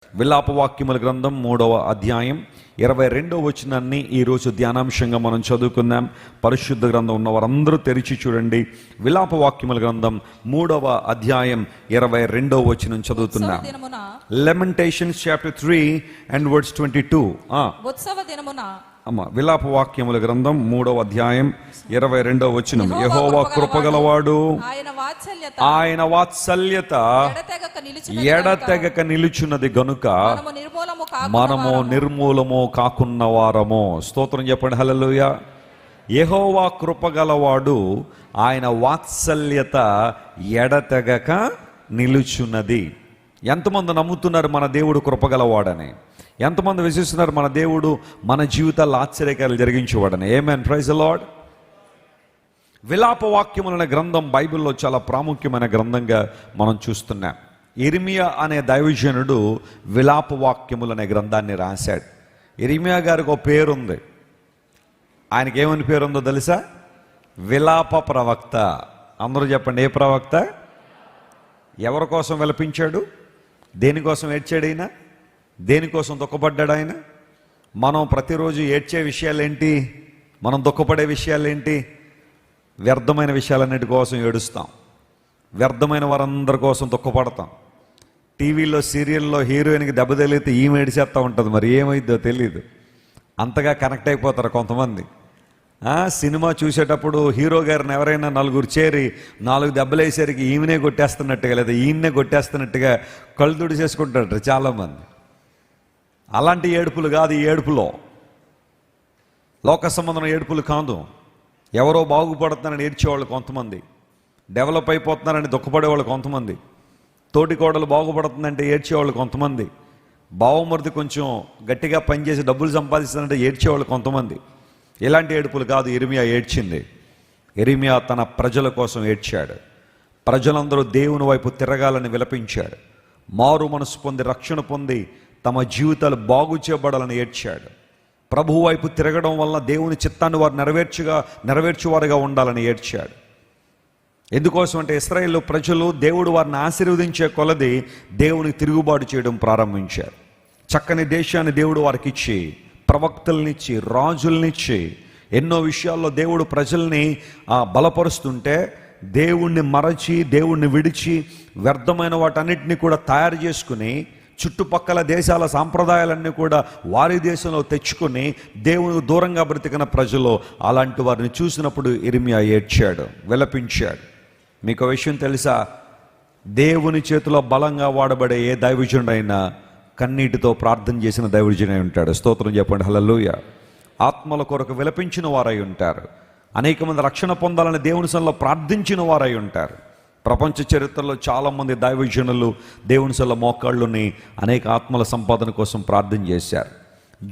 విలాపవాక్యముల గ్రంథం 3వ అధ్యాయం 22వ వచనాన్ని ఈరోజు ధ్యానాంశంగా మనం చదువుకుందాం. పరిశుద్ధ గ్రంథం ఉన్న వారందరూ తెరిచి చూడండి. విలాపవాక్యముల గ్రంథం 3వ అధ్యాయం 22వ వచనం చదువుతున్నాం. లెమెంటేషన్స్ చాప్టర్ 3 and verse 22. ఉత్సవ దినమున విలాపవాక్యముల గ్రంథం 3వ అధ్యాయం 22వ వచనం. యెహోవా కృపగలవాడు, ఆయన వాత్సల్యత ఎడతెగక నిలుచున్నది గనుక మనము నిర్మూలము కాకున్న వారము. స్తోత్రం చెప్పండి. హల్లెలూయా. యెహోవా కృపగలవాడు, ఆయన వాత్సల్యత ఎడతెగక నిలుచున్నది. ఎంతమంది నమ్ముతున్నారు మన దేవుడు కృపగలవాడని? ఎంతమంది విశ్వసిస్తున్నారు మన దేవుడు మన జీవితాల్లో ఆశ్చర్యకార్యాలు జరిగించేవాడని? ఆమేన్. Praise the Lord. విలాపవాక్యములనే గ్రంథం బైబిల్లో చాలా ప్రాముఖ్యమైన గ్రంథంగా మనం చూస్తున్నాం. ఇర్మియా అనే దైవజనుడు విలాపవాక్యములనే గ్రంథాన్ని రాశాడు. ఇర్మియా గారికి ఒక పేరుంది. ఆయనకి ఏమని పేరుందో తెలుసా? విలాప ప్రవక్త. అందరూ చెప్పండి, ఏ ప్రవక్త? ఎవరి కోసం విలపించాడు? దేనికోసం ఏడ్చాడు ఆయన? దేనికోసం దుఃఖపడ్డాడు ఆయన? మనం ప్రతిరోజు ఏడ్చే విషయాలేంటి? మనం దుఃఖపడే విషయాలేంటి? వ్యర్థమైన విషయాలన్నిటి కోసం ఏడుస్తాం. వ్యర్థమైన వారందరి కోసం దుఃఖపడతాం. టీవీలో సీరియల్లో హీరోయిన్కి దెబ్బ తగిలితే ఈమె ఏడిచేస్తూ ఉంటుంది. మరి ఏమైందో తెలియదు. అంతగా కనెక్ట్ అయిపోతారు కొంతమంది. సినిమా చూసేటప్పుడు హీరో గారిని ఎవరైనా నలుగురు చేరి 4 దెబ్బలు వేసేసరికి ఈమెనే కొట్టేస్తున్నట్టుగా లేదా ఈయన్నే కొట్టేస్తున్నట్టుగా కళ్ళు తుడి చేసుకుంటారు చాలామంది. అలాంటి ఏడుపులు కాదు ఈ ఏడుపులో. లోక సంబంధం ఏడుపులు కాదు. ఎవరో బాగుపడుతున్నారని ఏడ్చేవాళ్ళు కొంతమంది, డెవలప్ అయిపోతున్నారని దుఃఖపడేవాళ్ళు కొంతమంది, తోటి కోడలు బాగుపడుతుందంటే ఏడ్చేవాళ్ళు కొంతమంది, బావమరిది కొంచెం గట్టిగా పనిచేసి డబ్బులు సంపాదిస్తానంటే ఏడ్చేవాళ్ళు కొంతమంది. ఇలాంటి ఏడుపులు కాదు ఇర్మియా ఏడ్చింది. ఇర్మియా తన ప్రజల కోసం ఏడ్చాడు. ప్రజలందరూ దేవుని వైపు తిరగాలని విలపించాడు. మారు మనసు పొంది రక్షణ పొంది తమ జీవితాలు బాగు చేయబడాలని ఏడ్చాడు. ప్రభువు వైపు తిరగడం వల్ల దేవుని చిత్తాన్ని వారు నెరవేర్చువారుగా ఉండాలని ఏడ్చాడు. ఎందుకోసం అంటే ఇశ్రాయేలు ప్రజలు దేవుడు వారిని ఆశీర్వదించే కొలది దేవుని తిరుగుబాటు చేయడం ప్రారంభించారు. చక్కని దేశాన్ని దేవుడు వారికి ఇచ్చి, ప్రవక్తలనిచ్చి, రాజులనిచ్చి, ఎన్నో విషయాల్లో దేవుడు ప్రజల్ని బలపరుస్తుంటే దేవుణ్ణి మరచి, దేవుణ్ణి విడిచి, వ్యర్థమైన వాటన్నిటిని కూడా తయారు చేసుకుని, చుట్టుపక్కల దేశాల సాంప్రదాయాలన్నీ కూడా వారి దేశంలో తెచ్చుకొని దేవునికి దూరంగా బ్రతికిన ప్రజలు అలాంటి వారిని చూసినప్పుడు ఇర్మియా ఏడ్చాడు, విలపించాడు. మీకు విషయం తెలుసా? దేవుని చేతిలో బలంగా వాడబడే ఏ దైవజనుడైనా కన్నీటితో ప్రార్థన చేసిన దైవజనుడై ఉంటాడు. స్తోత్రం చెప్పండి. హల్లెలూయా. ఆత్మల కొరకు విలపించిన వారై ఉంటారు. అనేక మంది రక్షణ పొందాలని దేవుని సన్నిధిలో ప్రార్థించిన వారై ఉంటారు. ప్రపంచ చరిత్రలో చాలామంది దైవజనులు దేవుని సన్నిధిలో మోకాళ్ళుని అనేక ఆత్మల సంపాదన కోసం ప్రార్థన చేశారు.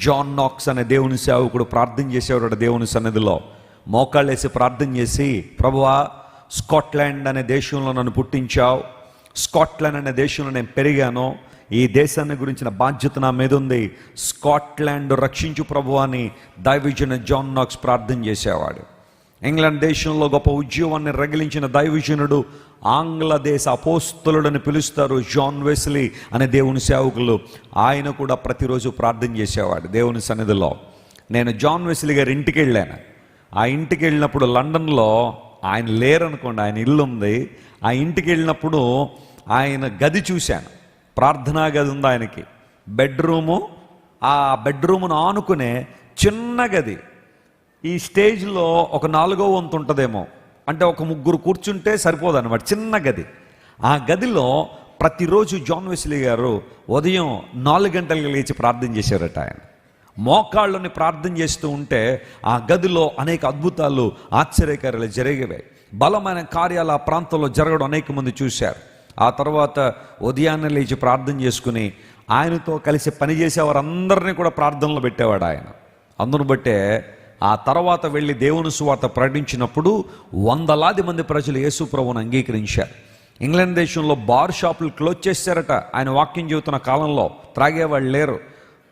జాన్ నాక్స్ అనే దేవుని సేవకుడు ప్రార్థన చేసేవాడు దేవుని సన్నిధిలో. మోకాళ్ళు వేసి ప్రార్థన చేసి, ప్రభువా, స్కాట్లాండ్ అనే దేశంలో నన్ను పుట్టించావు, స్కాట్లాండ్ అనే దేశంలో నేను పెరిగాను, ఈ దేశాన్ని గురించిన బాధ్యత నా మీద ఉంది, స్కాట్లాండ్ రక్షించు ప్రభువా అని దైవజనుడు జాన్ నాక్స్ ప్రార్థన చేసేవాడు. ఇంగ్లాండ్ దేశంలో గొప్ప ఉద్యోగాన్ని రగిలించిన దైవజనుడు, ఆంగ్లదేశ అపోస్తలుడని పిలుస్తారు, జాన్ వెస్లీ అనే దేవుని సేవకులు. ఆయన కూడా ప్రతిరోజు ప్రార్థన చేసేవాడు దేవుని సన్నిధిలో. నేను జాన్ వెస్లీ గారి ఇంటికి వెళ్ళాను. ఆ ఇంటికి వెళ్ళినప్పుడు లండన్లో ఆయన లేరనుకోండి, ఆయన ఇల్లు ఉంది. ఆ ఇంటికి వెళ్ళినప్పుడు ఆయన గది చూశాను. ప్రార్థనా గది ఉంది ఆయనకి. బెడ్రూము, ఆ బెడ్రూమును ఆనుకునే చిన్న గది. ఈ స్టేజ్లో ఒక 4వ వంతు ఉంటుందేమో, అంటే ఒక 3 కూర్చుంటే సరిపోదు అనమాట, చిన్న గది. ఆ గదిలో ప్రతిరోజు జాన్ వెస్లీ గారు ఉదయం 4 గంటలకు లేచి ప్రార్థన చేశారట. ఆయన మోకాళ్ళని ప్రార్థన చేస్తూ ఉంటే ఆ గదిలో అనేక అద్భుతాలు, ఆశ్చర్యకార్యాలు జరిగేవి. బలమైన కార్యాలు ఆ ప్రాంతంలో జరగడం అనేక మంది చూశారు. ఆ తర్వాత ఉదయాన్నే లేచి ప్రార్థన చేసుకుని ఆయనతో కలిసి పనిచేసే వారందరినీ కూడా ప్రార్థనలో పెట్టేవాడు ఆయన. అందును బట్టే ఆ తర్వాత వెళ్ళి దేవుని సువార్త ప్రకటించినప్పుడు 100లాది మంది ప్రజలు యేసు ప్రభువును అంగీకరించారు. ఇంగ్లాండ్ దేశంలో బార్ షాపులు క్లోజ్ చేశారట ఆయన వాక్యం చెబుతున్న కాలంలో. త్రాగేవాళ్ళు లేరు,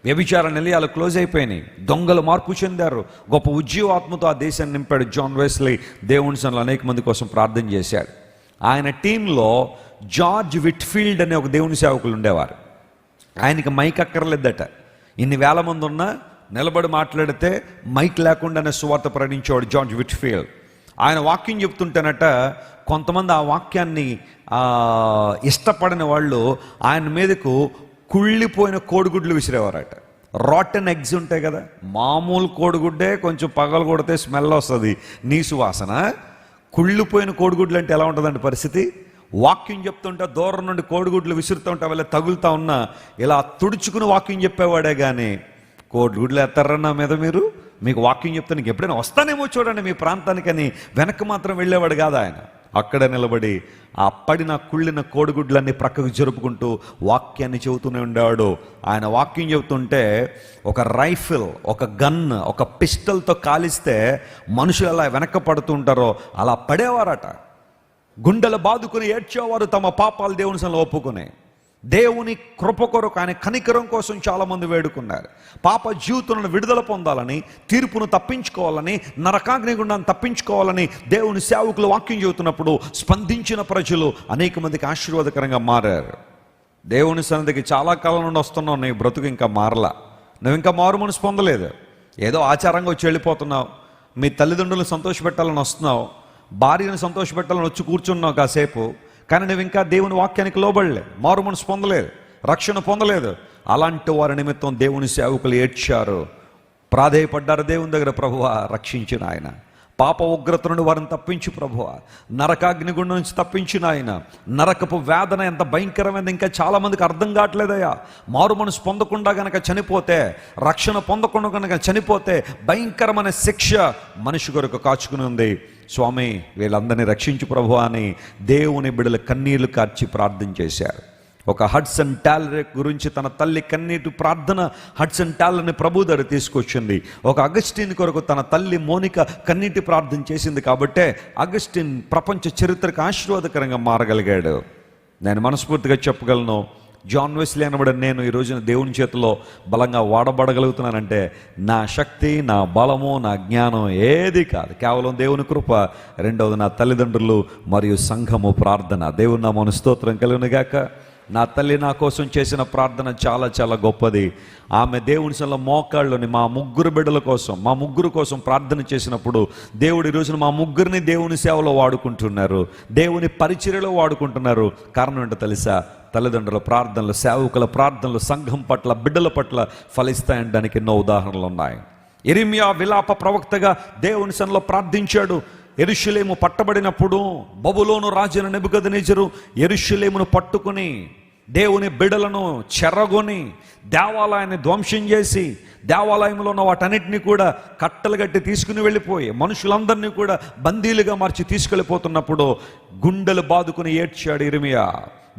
వ్యభిచార నిలయాలు క్లోజ్ అయిపోయినాయి, దొంగలు మార్పు చెందారు. గొప్ప ఉజ్జీవాత్మతో ఆ దేశాన్ని నింపాడు జాన్ వెస్లీ. దేవుని సన్నిధిలో అనేక మంది కోసం ప్రార్థన చేశాడు. ఆయన టీంలో జార్జ్ విట్ఫీల్డ్ అనే ఒక దేవుని సేవకులు ఉండేవారు. ఆయనకి మైక్ అక్కర్లేదట. ఇన్ని వేల మంది ఉన్నా నిలబడి మాట్లాడితే మైక్ లేకుండానే సువార్త ప్రకటించేవాడు జార్జ్ విట్ఫీల్డ్. ఆయన వాక్యం చెప్తుంటేనట కొంతమంది ఆ వాక్యాన్ని ఇష్టపడిన వాళ్ళు ఆయన మీదకు కుళ్ళిపోయిన కోడిగుడ్లు విసిరేవారట. రాటన్ ఎగ్స్ ఉంటాయి కదా, మామూలు కోడిగుడ్డే కొంచెం పగలు కొడితే స్మెల్ వస్తుంది, నీసు వాసన. కుళ్ళిపోయిన కోడిగుడ్లు అంటే ఎలా ఉంటుందండి పరిస్థితి? వాక్యం చెప్తుంటే దూరం నుండి కోడిగుడ్లు విసురుతూ ఉంటే వాళ్ళ తగులుతూ ఉన్నా ఇలా తుడుచుకుని వాక్యం చెప్పేవాడే కానీ కోడిగుడ్లు ఎత్తారన్నా మీద మీరు, మీకు వాక్యం చెప్తే నీకు ఎప్పుడైనా వస్తానేమో చూడండి మీ ప్రాంతానికని వెనక్కి మాత్రం వెళ్ళేవాడు కాదు ఆయన. అక్కడ నిలబడి ఆ పడిన కుళ్ళిన కోడిగుడ్లన్నీ ప్రక్కకు జరుపుకుంటూ వాక్యాన్ని చెబుతూనే ఉండేవాడు. ఆయన వాక్యం చెబుతుంటే ఒక రైఫిల్, ఒక గన్, ఒక పిస్టల్తో కాలిస్తే మనుషులు ఎలా వెనక్కి పడుతూ ఉంటారో అలా పడేవారట. గుండెలు బాదుకుని ఏడ్చేవారు తమ పాపాలు దేవుని సన్నిధిలో ఒప్పుకునే. దేవుని కృప కొరకు, ఆయన కనికరం కోసం చాలామంది వేడుకున్నారు. పాప జీవితంలో విడుదల పొందాలని, తీర్పును తప్పించుకోవాలని, నరకాగ్ని గుండాన్ని తప్పించుకోవాలని దేవుని సేవకులు వాక్యం చెబుతున్నప్పుడు స్పందించిన ప్రజలు అనేక మందికి ఆశీర్వాదకరంగా మారారు. దేవుని సన్నిధికి చాలా కాలం నుండి వస్తున్నావు, నీ బ్రతుకు ఇంకా మారలా, నువ్వు ఇంకా మారు మనసు పొందలేదు. ఏదో ఆచారంగా వచ్చి వెళ్ళిపోతున్నావు, మీ తల్లిదండ్రులను సంతోషపెట్టాలని వస్తున్నావు, భార్యను సంతోషపెట్టాలని వచ్చి కూర్చున్నావు కాసేపు, కానీ నువ్వు ఇంకా దేవుని వాక్యానికి లోబడలే, మారు మనసు పొందలేదు, రక్షణ పొందలేదు. అలాంటి వారి నిమిత్తం దేవుని సేవకులు ఏడ్చారు, ప్రాధేయపడ్డారు దేవుని దగ్గర. ప్రభువా రక్షించిన ఆయన, పాప ఉగ్రత నుండి వారిని తప్పించు ప్రభువా, నరకాగ్నిగుండం నుంచి తప్పించిన ఆయన. నరకపు వేదన ఎంత భయంకరమైనది ఇంకా చాలామందికి అర్థం కావట్లేదయ్యా. మారు మనసు పొందకుండా కనుక చనిపోతే, రక్షణ పొందకుండా కనుక చనిపోతే భయంకరమైన శిక్ష మనిషి కొరకు కాచుకుని ఉంది. స్వామి వీళ్ళందరినీ రక్షించు ప్రభువా అని దేవుని బిడ్డల కన్నీళ్లు కార్చి ప్రార్థన చేశారు. ఒక హడ్సన్ టాలర్ గురించి తన తల్లి కన్నీటి ప్రార్థన హడ్సన్ టాలర్ని ప్రభు దగ్గర తీసుకొచ్చింది. ఒక అగస్టిన్ కొరకు తన తల్లి మోనిక కన్నీటి ప్రార్థన చేసింది కాబట్టే అగస్టిన్ ప్రపంచ చరిత్రకు ఆశీర్వాదకరంగా మారగలిగాడు. నేను మనస్ఫూర్తిగా చెప్పగలను, జాన్ వెస్లీ అనబడిన నేను ఈ రోజున దేవుని చేతిలో బలంగా వాడబడగలుగుతున్నానంటే నా శక్తి, నా బలము, నా జ్ఞానం ఏది కాదు, కేవలం దేవుని కృప. రెండవది నా తల్లిదండ్రులు మరియు సంఘము ప్రార్థన. దేవుని నామమున స్తోత్రం కలుగునుగాక. నా తల్లి నా కోసం చేసిన ప్రార్థన చాలా చాలా గొప్పది. ఆమె దేవుని సన్నిధిలో మోకాళ్ళుని మా ముగ్గురు బిడ్డల కోసం, మా ముగ్గురు కోసం ప్రార్థన చేసినప్పుడు దేవుడు ఈ రోజున మా ముగ్గురిని దేవుని సేవలో వాడుకుంటున్నారు, దేవుని పరిచర్యలో వాడుకుంటున్నారు. కారణం ఏంటో తెలుసా? తల్లిదండ్రుల ప్రార్థనలు, సేవకుల ప్రార్థనలు సంఘం పట్ల, బిడ్డల పట్ల ఫలిస్తాయనడానికి ఎన్నో ఉదాహరణలు ఉన్నాయి. ఇర్మియా విలాప ప్రవక్తగా దేవుని సన్నిధిలో ప్రార్థించాడు. యెరూషలేము పట్టబడినప్పుడు బబులోను రాజైన నెబుకద్నెజరు యెరూషలేమును పట్టుకుని దేవుని బిడ్డలను చెరగొని దేవాలయాన్ని ధ్వంసం చేసి దేవాలయంలో ఉన్న వాటన్నిటిని కూడా కట్టలు కట్టి తీసుకుని వెళ్ళిపోయి మనుషులందరినీ కూడా బందీలుగా మార్చి తీసుకెళ్ళిపోతున్నప్పుడు గుండెలు బాదుకుని ఏడ్చాడు ఇర్మియా.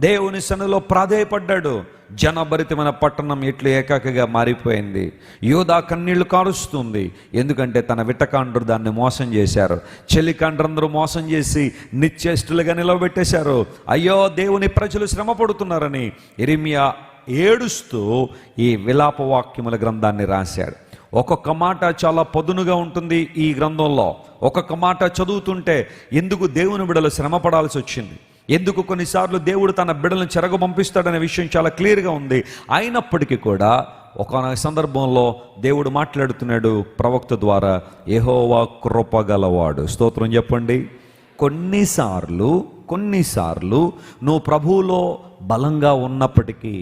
దేవుని సన్నిధిలో ప్రాధేయపడ్డాడు. జనభరితమైన పట్టణం ఎట్లు ఏకాకిగా మారిపోయింది. యోధా కన్నీళ్లు కారుస్తుంది, ఎందుకంటే తన విట్టకాండ్రు దాన్ని మోసం చేశారు. చెలికాండ్రందరూ మోసం చేసి నిశ్చేష్టులుగా నిలబెట్టేశారు. అయ్యో దేవుని ప్రజలు శ్రమ పడుతున్నారని ఇర్మియా ఏడుస్తూ ఈ విలాప వాక్యముల గ్రంథాన్ని రాశాడు. ఒక్కొక్క మాట చాలా పదునుగా ఉంటుంది ఈ గ్రంథంలో. ఒక్కొక్క మాట చదువుతుంటే ఎందుకు దేవుని బిడ్డలు శ్రమ పడాల్సి వచ్చింది, ఎందుకు కొన్నిసార్లు దేవుడు తన బిడ్డలను చెరగ పంపిస్తాడనే విషయం చాలా క్లియర్గా ఉంది. అయినప్పటికీ కూడా ఒక సందర్భంలో దేవుడు మాట్లాడుతున్నాడు ప్రవక్త ద్వారా, యెహోవా కృపగలవాడు. స్తోత్రం చెప్పండి. కొన్నిసార్లు నువ్వు ప్రభువులో బలంగా ఉన్నప్పటికీ,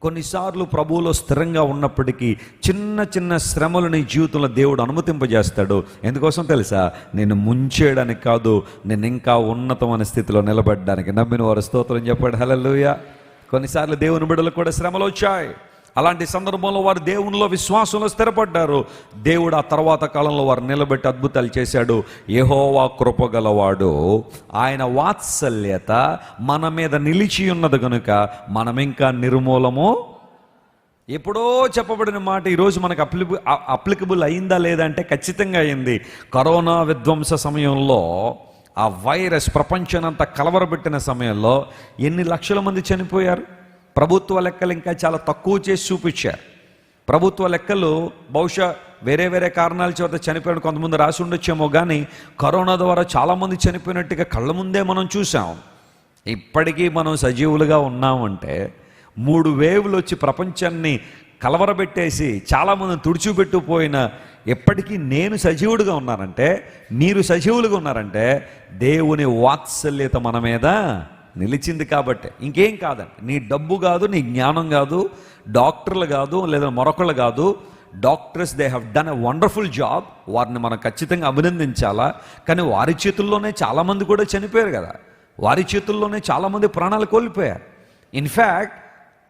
కొన్నిసార్లు ప్రభువులో స్థిరంగా ఉన్నప్పటికీ చిన్న చిన్న శ్రమలు నీ జీవితంలో దేవుడు అనుమతింపజేస్తాడు. ఎందుకోసం తెలుసా? నేను ముంచేయడానికి కాదు, నేను ఇంకా ఉన్నతమైన స్థితిలో నిలబడడానికి. నమ్మిన వారు స్తోత్రం చెప్పాడు. హల్లెలూయా. కొన్నిసార్లు దేవుని బిడ్డలకు కూడా శ్రమలు వచ్చాయి. అలాంటి సందర్భంలో వారు దేవునిలో విశ్వాసంలో స్థిరపడ్డారు. దేవుడు ఆ తర్వాత కాలంలో వారు నిలబెట్టి అద్భుతాలు చేశాడు. యెహోవా కృపగలవాడు, ఆయన వాత్సల్యత మన మీద నిలిచి ఉన్నది కనుక మనం ఇంకా నిర్మూలము. ఎప్పుడో చెప్పబడిన మాట ఈరోజు మనకు అప్లికబుల్ అయిందా లేదా అంటే ఖచ్చితంగా అయింది. కరోనా విధ్వంస సమయంలో ఆ వైరస్ ప్రపంచానంతా కలవరబెట్టిన సమయంలో ఎన్ని లక్షల మంది చనిపోయారు? ప్రభుత్వ లెక్కలు ఇంకా చాలా తక్కువ చేసి చూపించారు. ప్రభుత్వ లెక్కలు బహుశా వేరే వేరే కారణాల చేత చనిపోయిన కొంతమంది రాసి ఉండొచ్చేమో, కానీ కరోనా ద్వారా చాలామంది చనిపోయినట్టుగా కళ్ళ ముందే మనం చూసాం. ఇప్పటికీ మనం సజీవులుగా ఉన్నామంటే 3 వేవులు వచ్చి ప్రపంచాన్ని కలవరబెట్టేసి చాలామంది తుడిచిపెట్టుపోయిన ఎప్పటికీ నేను సజీవుడిగా ఉన్నానంటే, మీరు సజీవులుగా ఉన్నారంటే దేవుని వాత్సల్యత మన మీద నిలిచింది కాబట్టి. ఇంకేం కాదండి, నీ డబ్బు కాదు, నీ జ్ఞానం కాదు, డాక్టర్లు కాదు, లేదా మరొకళ్ళు కాదు. Doctors they have done a wonderful job, వారిని మనం ఖచ్చితంగా అభినందించాలా. కానీ వారి చేతుల్లోనే చాలామంది కూడా చనిపోయారు కదా, వారి చేతుల్లోనే చాలామంది ప్రాణాలు కోల్పోయారు. ఇన్ఫ్యాక్ట్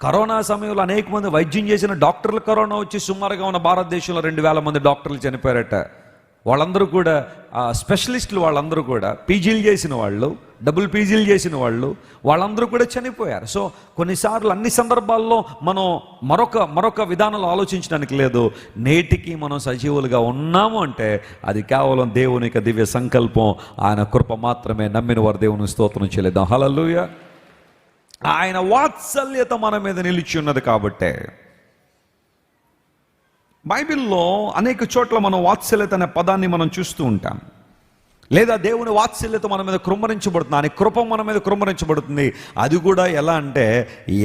కరోనా సమయంలో అనేక మంది వైద్యం చేసిన డాక్టర్లు కరోనా వచ్చి సుమారుగా ఉన్న భారతదేశంలో 2000 మంది డాక్టర్లు చనిపోయారట. వాళ్ళందరూ కూడా స్పెషలిస్టులు, వాళ్ళందరూ కూడా పీజీలు చేసిన వాళ్ళు, డబుల్ పీజీలు చేసిన వాళ్ళు, వాళ్ళందరూ కూడా చనిపోయారు. సో కొన్నిసార్లు అన్ని సందర్భాల్లో మనం మరొక విధానంలో ఆలోచించడానికి లేదు. నేటికి మనం సజీవులుగా ఉన్నాము అంటే అది కేవలం దేవుని యొక్క దివ్య సంకల్పం, ఆయన కృప మాత్రమే. నమ్మిన వారు దేవుని స్తోత్రం చెల్లిద్దాం. హల్లెలూయా. ఆయన వాత్సల్యత మన మీద నిలిచి ఉన్నది కాబట్టే బైబిల్లో అనేక చోట్ల మనం వాత్సల్యత అనే పదాన్ని మనం చూస్తూ ఉంటాం. లేదా దేవుని వాత్సల్యత మన మీద కృమ్మరించబడుతుంది, ఆయన కృప మన మీద కృమ్మరించబడుతుంది. అది కూడా ఎలా అంటే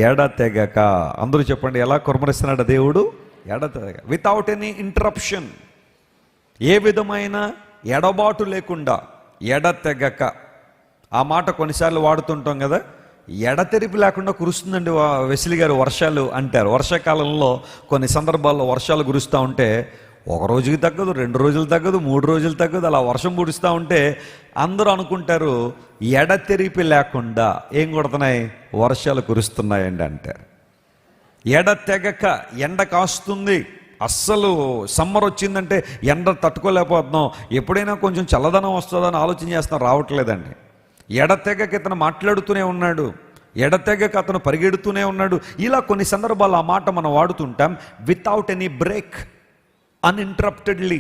ఎడతెగక. అందరూ చెప్పండి, ఎలా కృమ్మరిస్తున్నాడు దేవుడు? ఎడతెగక, వితౌట్ ఎనీ ఇంటరప్షన్, ఏ విధమైన ఎడబాటు లేకుండా, ఎడతెగక. ఆ మాట కొన్నిసార్లు వాడుతుంటాం కదా, ఎడతెరిపి లేకుండా కురుస్తుందండి వెసిలి గారు వర్షాలు అంటారు. వర్షాకాలంలో కొన్ని సందర్భాల్లో వర్షాలు కురుస్తూ ఉంటే 1 రోజుకి తగ్గదు, 2 రోజులు తగ్గదు, 3 రోజులు తగ్గదు. అలా వర్షం కురుస్తూ ఉంటే అందరూ అనుకుంటారు ఎడతెరిపి లేకుండా ఏం కొడుతున్నాయి, వర్షాలు కురుస్తున్నాయండి అంటారు. ఎడతెగక ఎండ కాస్తుంది, అస్సలు సమ్మర్ వచ్చిందంటే ఎండ తట్టుకోలేకపోతున్నాం, ఎప్పుడైనా కొంచెం చల్లదనం వస్తుందని ఆలోచన చేస్తున్నాం, రావట్లేదండి. ఎడతెగక ఇతను మాట్లాడుతూనే ఉన్నాడు, ఎడతెగక అతను పరిగెడుతూనే ఉన్నాడు. ఇలా కొన్ని సందర్భాల్లో ఆ మాట మనం వాడుతుంటాం, వితౌట్ ఎనీ బ్రేక్, అన్ఇంటరప్టెడ్లీ.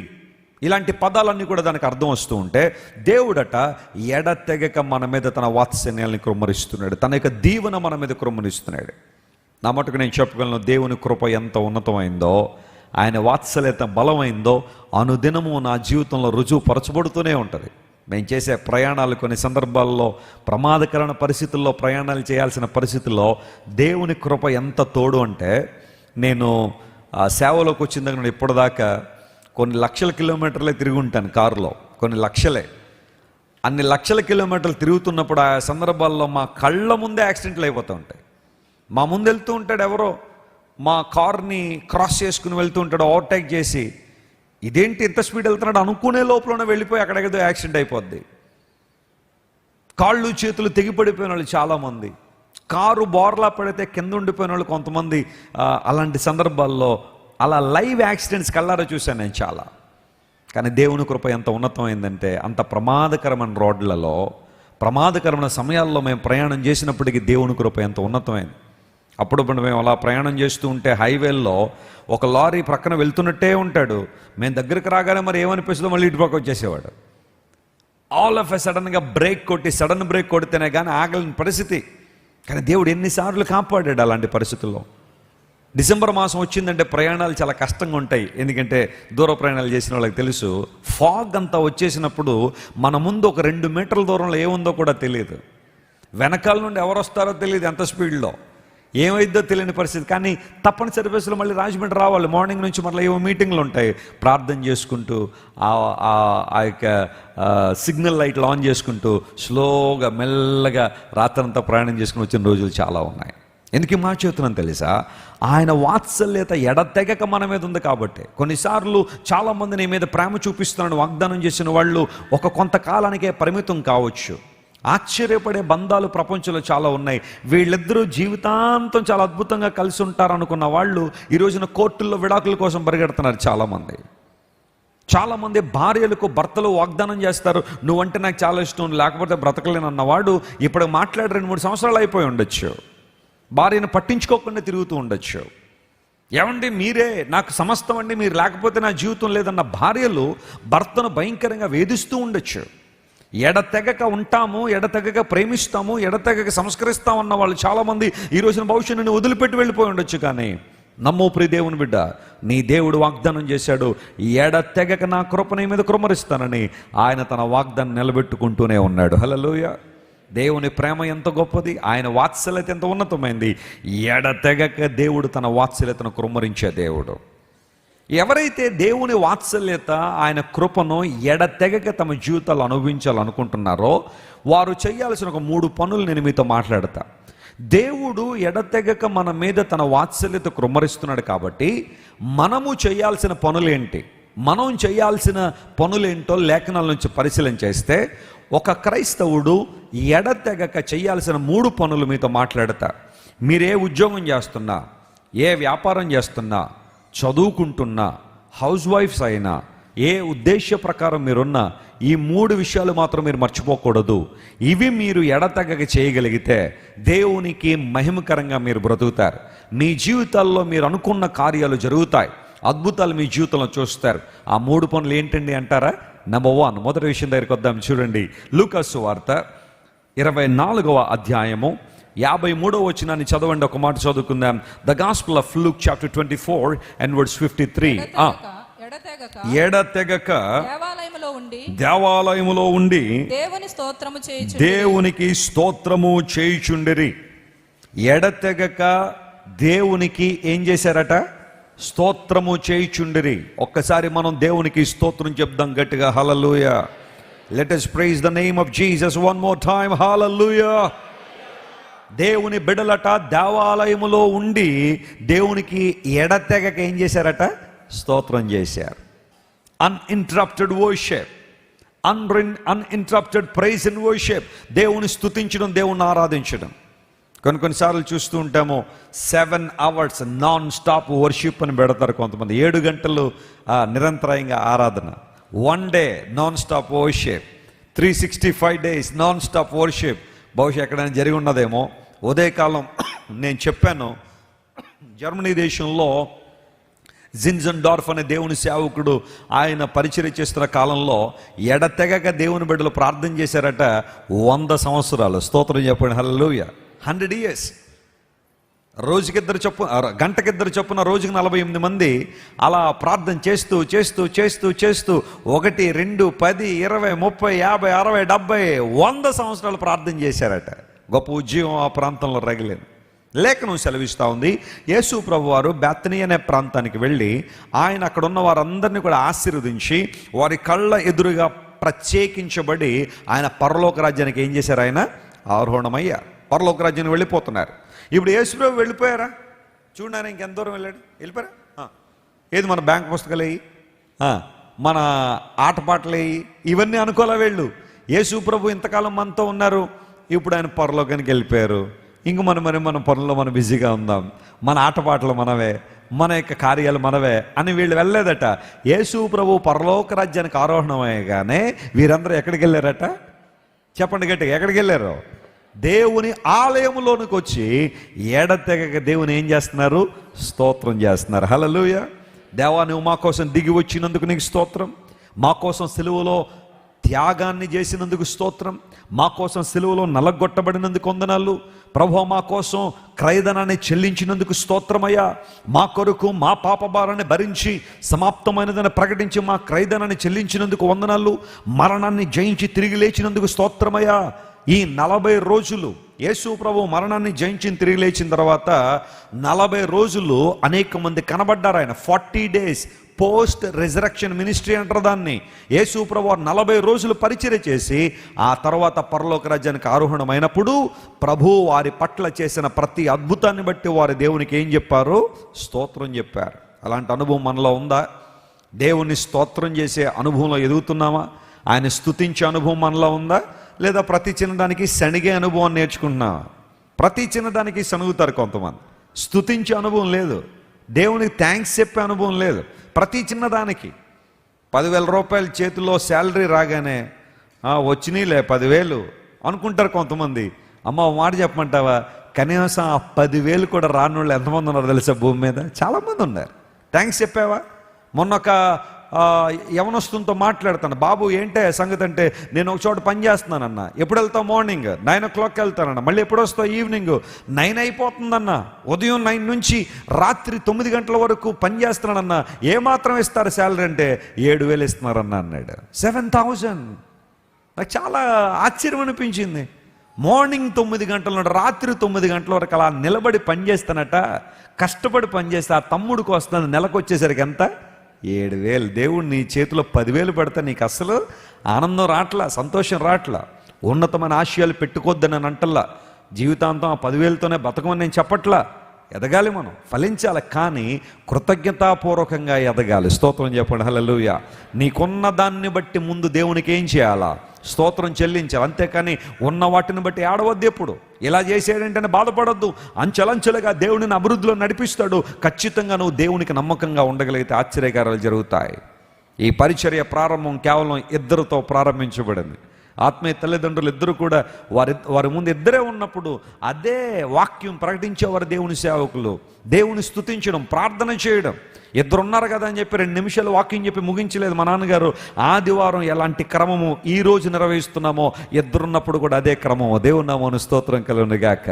ఇలాంటి పదాలన్నీ కూడా దానికి అర్థం వస్తూ ఉంటే దేవుడట ఎడతెగక మన మీద తన వాత్సల్యాన్ని కృమ్మరిస్తున్నాడు, తన యొక్క దీవెన మన మీద కృమ్మరిస్తున్నాడు. నా మటుకు నేను చెప్పగలను, దేవుని కృప ఎంత ఉన్నతమైందో, ఆయన వాత్సల్యత బలమైందో అనుదినము నా జీవితంలో రుజువుపరచబడుతూనే ఉంటుంది. మేము చేసే ప్రయాణాలు కొన్ని సందర్భాల్లో ప్రమాదకరమైన పరిస్థితుల్లో ప్రయాణాలు చేయాల్సిన పరిస్థితుల్లో దేవుని కృప ఎంత తోడు అంటే, నేను సేవలోకి వచ్చిన దగ్గర నేను ఇప్పటిదాకా కొన్ని లక్షల కిలోమీటర్లే తిరిగి ఉంటాను కారులో, కొన్ని లక్షలే. అన్ని లక్షల కిలోమీటర్లు తిరుగుతున్నప్పుడు ఆ సందర్భాల్లో మా కళ్ళ ముందే యాక్సిడెంట్లు అయిపోతూ ఉంటాయి. మా ముందు వెళ్తూ ఉంటాడు ఎవరో, మా కార్ని క్రాస్ చేసుకుని వెళ్తూ ఉంటాడు, ఓవర్టేక్ చేసి ఇదేంటి ఇంత స్పీడ్ వెళ్తున్నాడు అనుకునే లోపలనే వెళ్ళిపోయి అక్కడేదో యాక్సిడెంట్ అయిపోద్ది. కాళ్ళు చేతులు తెగిపడిపోయిన వాళ్ళు చాలామంది, కారు బోర్లా పడితే కింద ఉండిపోయిన వాళ్ళు కొంతమంది. అలాంటి సందర్భాల్లో అలా లైవ్ యాక్సిడెంట్స్ కళ్ళారా చూశాను నేను చాలా. కానీ దేవుని కృప ఎంత ఉన్నతమైందంటే, అంత ప్రమాదకరమైన రోడ్లలో, ప్రమాదకరమైన సమయాల్లో మేము ప్రయాణం చేసినప్పటికీ దేవుని కృప ఎంత ఉన్నతమైంది. అప్పుడప్పుడు మేము అలా ప్రయాణం చేస్తూ ఉంటే హైవేల్లో ఒక లారీ ప్రక్కన వెళ్తున్నట్టే ఉంటాడు, మేము దగ్గరికి రాగానే మరి ఏమనిపిస్తుందో మళ్ళీ ఇటు పక్క వచ్చేసేవాడు. ఆల్ ఆఫ్ ఎ సడన్గా సడన్ బ్రేక్ కొడితేనే కానీ ఆగలేని పరిస్థితి. కానీ దేవుడు ఎన్నిసార్లు కాపాడాడు అలాంటి పరిస్థితుల్లో. డిసెంబర్ మాసం వచ్చిందంటే ప్రయాణాలు చాలా కష్టంగా ఉంటాయి, ఎందుకంటే దూర ప్రయాణాలు చేసిన వాళ్ళకి తెలుసు. ఫాగ్ అంతా వచ్చేసినప్పుడు మన ముందు ఒక 2 మీటర్ల దూరంలో ఏముందో కూడా తెలియదు, వెనకాల నుండి ఎవరు వస్తారో తెలియదు, ఎంత స్పీడ్లో ఏమైద్దో తెలియని పరిస్థితి. కానీ తప్పనిసరి బస్సులో మళ్ళీ రాజమండ్రి రావాలి, మార్నింగ్ నుంచి మళ్ళీ ఏవో మీటింగ్లు ఉంటాయి, ప్రార్థన చేసుకుంటూ ఆ యొక్క సిగ్నల్ లైట్లు ఆన్ చేసుకుంటూ స్లోగా మెల్లగా రాత్రంతా ప్రయాణం చేసుకుని వచ్చిన రోజులు చాలా ఉన్నాయి. ఎందుకు మా చెబుతున్నాను తెలుసా, ఆయన వాత్సల్యత ఎడతెగక మన మీద ఉంది కాబట్టి. కొన్నిసార్లు చాలామంది నీ మీద ప్రేమ చూపిస్తున్నాడు వాగ్దానం చేసిన వాళ్ళు కొంతకాలానికే పరిమితం కావచ్చు. ఆశ్చర్యపడే బంధాలు ప్రపంచంలో చాలా ఉన్నాయి. వీళ్ళిద్దరూ జీవితాంతం చాలా అద్భుతంగా కలిసి ఉంటారు అనుకున్న వాళ్ళు ఈ రోజున కోర్టుల్లో విడాకుల కోసం పరిగెడుతున్నారు చాలామంది భార్యలకు భర్తలు వాగ్దానం చేస్తారు, నువ్వంటే నాకు చాలా ఇష్టం, లేకపోతే బ్రతకలేను అన్నవాడు ఇప్పుడు మాట్లాడి 2-3 సంవత్సరాలు అయిపోయి ఉండొచ్చు, భార్యను పట్టించుకోకుండా తిరుగుతూ ఉండొచ్చు. ఏమండి మీరే నాకు సమస్తం అండి, మీరు లేకపోతే నా జీవితం లేదన్న భార్యలు భర్తను భయంకరంగా వేధిస్తూ ఉండొచ్చు. ఎడతెగక ఉంటాము, ఎడతెగక ప్రేమిస్తాము, ఎడతెగక సంస్కరిస్తాం అన్న వాళ్ళు చాలామంది ఈ రోజున భవిష్యత్తుని వదిలిపెట్టి వెళ్ళిపోయి ఉండొచ్చు. కానీ నమ్మో ప్రియ దేవుని బిడ్డ, నీ దేవుడు వాగ్దానం చేశాడు, ఎడతెగక నా కృప నీ మీద కృమ్మరిస్తానని. ఆయన తన వాగ్దానం నిలబెట్టుకుంటూనే ఉన్నాడు. హల్లెలూయా. దేవుని ప్రేమ ఎంత గొప్పది, ఆయన వాత్సల్యత ఎంత ఉన్నతమైంది. ఎడతెగక దేవుడు తన వాత్సల్యతను కుమ్మరించే దేవుడు. ఎవరైతే దేవుని వాత్సల్యత, ఆయన కృపను ఎడతెగక తమ జీవితాలు అనుభవించాలనుకుంటున్నారో వారు చేయాల్సిన ఒక 3 పనులు నేను మీతో మాట్లాడతా. దేవుడు ఎడతెగక మన మీద తన వాత్సల్యత కుమ్మరిస్తున్నాడు కాబట్టి మనము చేయాల్సిన పనులేంటి, మనం చేయాల్సిన పనులేంటో లేఖనాల నుంచి పరిశీలన చేస్తే ఒక క్రైస్తవుడు ఎడతెగక చేయాల్సిన 3 పనులు మీతో మాట్లాడతా. మీరే ఉద్యోగం చేస్తున్నా, ఏ వ్యాపారం చేస్తున్నా, చదువుకుంటున్నా, హౌస్ వైఫ్స్ అయినా, ఏ ఉద్దేశ ప్రకారం మీరున్నా, ఈ 3 విషయాలు మాత్రం మీరు మర్చిపోకూడదు. ఇవి మీరు ఎడతెగక చేయగలిగితే దేవునికి మహిమకరంగా మీరు బ్రతుకుతారు. మీ జీవితాల్లో మీరు అనుకున్న కార్యాలు జరుగుతాయి, అద్భుతాలు మీ జీవితంలో చూస్తారు. ఆ 3 పనులు ఏంటండి అంటారా? నెంబర్ 1, మొదటి విషయం దగ్గరికి వద్దాం. చూడండి, లూకా సువార్త 24వ అధ్యాయము 53వ వచనాన్ని చదవండి. ఒక మాట చదువుకుందాం. The gospel of Luke chapter 24 and verse 53. ఎడతెగక దేవాలయములో ఉండి దేవునికి స్తోత్రము చేయుచుండిరి. ఎడతెగక దేవునికి ఏం చేశారట? స్తోత్రము చేయుచుండిరి. ఒక్కసారి మనం దేవునికి స్తోత్రం చెప్దాం గట్టిగా. Hallelujah. Let us praise the name of Jesus one more time. Hallelujah. దేవుని బిడ్డలట దేవాలయములో ఉండి దేవునికి ఎడతెగక ఏం చేశారట? స్తోత్రం చేశారు. Uninterrupted worship, uninterrupted praise and worship. దేవుని స్తుతించడం, దేవుని ఆరాధించడం. కొన్నిసార్లు చూస్తూ ఉంటాము 7 hours నాన్ స్టాప్ వర్షిప్ అని పెడతారు కొంతమంది. 7 గంటలు నిరంతరాయంగా ఆరాధన. 1 day non stop worship, 365 days non stop worship. బహుశా ఎక్కడైనా జరిగి ఉన్నదేమో. ఉదయకాలం నేను చెప్పాను, జర్మనీ దేశంలో జిన్జెన్డార్ఫ్ అనే దేవుని సేవకుడు ఆయన పరిచర్య చేస్తున్న కాలంలో ఎడతెగక దేవుని బిడ్డలు ప్రార్థన చేశారట 100 సంవత్సరాలు. స్తోత్రం చెప్పండి. హల్లెలూయా. 100 years. రోజుకిద్దరు చొప్పున, గంటకిద్దరు చొప్పున రోజుకి 48 మంది అలా ప్రార్థన చేస్తూ చేస్తూ చేస్తూ చేస్తూ 1, 2, 10, 20, 30, 50, 60, 70, 100 సంవత్సరాలు ప్రార్థన చేశారట. గొప్ప ఉద్యోగం ఆ ప్రాంతంలో రగిలింది. లేఖనం సెలవిస్తూ ఉంది, యేసు ప్రభు వారు బెతనీ అనే ప్రాంతానికి వెళ్ళి ఆయన అక్కడ ఉన్న వారందరినీ కూడా ఆశీర్వదించి వారి కళ్ళ ఎదురుగా ప్రత్యేకించబడి ఆయన పరలోక రాజ్యానికి ఏం చేశారు? ఆయన ఆరోహణమయ్యారు. పరలోక రాజ్యానికి వెళ్ళిపోతున్నారు. ఇప్పుడు యేసు ప్రభు వెళ్ళిపోయారా? చూడండి, ఆయన ఇంకెంత దూరం వెళ్ళిపోయారా? ఏది మన బ్యాంక్ పుస్తకాలు వేయి, మన ఆటపాటలు వేయి, ఇవన్నీ అనుకోలే వెళ్ళు. యేసు ప్రభు ఇంతకాలం మనతో ఉన్నారు, ఇప్పుడు ఆయన పరలోకానికి వెళ్ళిపోయారు. ఇంక మన పనుల్లో మనం బిజీగా ఉందాం, మన ఆటపాటలు మనవే, మన యొక్క కార్యాలు మనవే అని వీళ్ళు వెళ్ళలేదట. యేసు ప్రభు పరలోక రాజ్యానికి ఆరోహణమయ్యగానే వీరందరూ ఎక్కడికి వెళ్ళారట? చెప్పండి గట్టిగా, ఎక్కడికి వెళ్ళారు? దేవుని ఆలయంలోనికి వచ్చి ఎడతెగక దేవుని ఏం చేస్తున్నారు? స్తోత్రం చేస్తున్నారు. హల్లెలూయా. దేవా, నువ్వు మా కోసం దిగి వచ్చినందుకు నీకు స్తోత్రం. మా కోసం సిలువలో త్యాగాన్ని చేసినందుకు స్తోత్రం. మా కోసం సిలువలో నలగొట్టబడినందుకు వందనాలు. ప్రభువా, మా కోసం క్రయధనాన్ని చెల్లించినందుకు స్తోత్రమయ్యా. మా కొరకు మా పాప భారాన్ని భరించి సమాప్తమైనదని ప్రకటించి మా క్రయధనాన్ని చెల్లించినందుకు వందనాలు. మరణాన్ని జయించి తిరిగి లేచినందుకు స్తోత్రమయ్యా. ఈ 40 రోజులు యేసు ప్రభు మరణాన్ని జయించి తిరిగి లేచిన తర్వాత 40 రోజులు అనేక మంది కనబడ్డారు. ఆయన 40 days పోస్ట్ రిజరక్షన్ మినిస్ట్రీ అంటారు దాన్ని. యేసు ప్రభు 40 రోజులు పరిచర్య చేసి ఆ తర్వాత పరలోక రాజ్యానికి ఆరోహణమైనప్పుడు ప్రభు వారి పట్ల చేసిన ప్రతి అద్భుతాన్ని బట్టి వారి దేవునికి ఏం చెప్పారు? స్తోత్రం చెప్పారు. అలాంటి అనుభవం మనలో ఉందా? దేవుని స్తోత్రం చేసే అనుభవంలో ఎదుగుతున్నామా? ఆయన స్తుతించే అనుభవం మనలో ఉందా? లేదా ప్రతి చిన్నదానికి శనిగే అనుభవం నేర్చుకుంటున్నావా? ప్రతి చిన్నదానికి సనుగుతారు కొంతమంది. స్తుతించే అనుభవం లేదు, దేవునికి థ్యాంక్స్ చెప్పే అనుభవం లేదు. ప్రతి చిన్నదానికి 10,000 రూపాయలు చేతిలో శాలరీ రాగానే వచ్చినాయిలే 10,000 అనుకుంటారు కొంతమంది. అమ్మ మాట చెప్పమంటావా? కనీసం ఆ 10,000 కూడా రాని వాళ్ళు ఎంతమంది ఉన్నారు తెలుసా భూమి మీద? చాలామంది ఉన్నారు. థ్యాంక్స్ చెప్పావా? మొన్న ఒక యవనస్తునితో మాట్లాడుతాను, బాబు ఏంటే సంగతి అంటే, నేను ఒక చోట పని చేస్తున్నానన్న. ఎప్పుడు వెళ్తావు? Morning 9 o'clock వెళ్తానన్న. మళ్ళీ ఎప్పుడు వస్తావు? ఈవినింగ్ 9 అయిపోతుందన్న. ఉదయం 9 నుంచి రాత్రి 9 గంటల వరకు పని చేస్తున్నానన్న. ఏమాత్రం ఇస్తారు శాలరీ అంటే 7,000 ఇస్తున్నారన్న అన్నాడు. 7,000. నాకు చాలా ఆశ్చర్యం అనిపించింది. మార్నింగ్ 9 గంటల నుండి రాత్రి 9 గంటల వరకు అలా నిలబడి పనిచేస్తానట. కష్టపడి పనిచేస్తే ఆ తమ్ముడికి వస్తుంది నెలకు వచ్చేసరికి ఎంత? 7,000. దేవుడు నీ చేతిలో 10,000 పెడతా, నీకు అసలు ఆనందం రాట్లా, సంతోషం రాట్లా. ఉన్నతమైన ఆశయాలు పెట్టుకోద్దని నేను అంటల్లా. జీవితాంతం ఆ 10,000తోనే బతకమని నేను చెప్పట్లా. ఎదగాలి, మనం ఫలించాలి, కానీ కృతజ్ఞతాపూర్వకంగా ఎదగాలి. స్తోత్రం చెప్పండి, హల్లెలూయా. నీకున్న దాన్ని బట్టి ముందు దేవునికి ఏం చేయాలా? స్తోత్రం చెల్లించాలి. అంతేకాని ఉన్న వాటిని బట్టి ఆడవద్దు. ఎప్పుడు ఇలా చేసేయంటేనే బాధపడొద్దు. అంచెలంచెలుగా దేవుడిని అభివృద్ధిలో నడిపిస్తాడు. ఖచ్చితంగా నువ్వు దేవునికి నమ్మకంగా ఉండగలిగితే ఆశ్చర్యకారాలు జరుగుతాయి. ఈ పరిచర్య ప్రారంభం కేవలం 2తో ప్రారంభించబడింది. ఆత్మీయ తల్లిదండ్రులు ఇద్దరు కూడా వారి ముందు ఇద్దరే ఉన్నప్పుడు అదే వాక్యం ప్రకటించేవారు దేవుని సేవకులు. దేవుని స్తుతించడం, ప్రార్థన చేయడం. 2 ఉన్నారు కదా అని చెప్పి 2 నిమిషాలు వాక్యం చెప్పి ముగించలేదు మా నాన్నగారు. ఆదివారం ఎలాంటి క్రమము ఈ రోజు నిర్వహిస్తున్నామో 2 ఉన్నప్పుడు కూడా అదే క్రమము. దేవుని నామమున స్తోత్రం కలుగును గాక.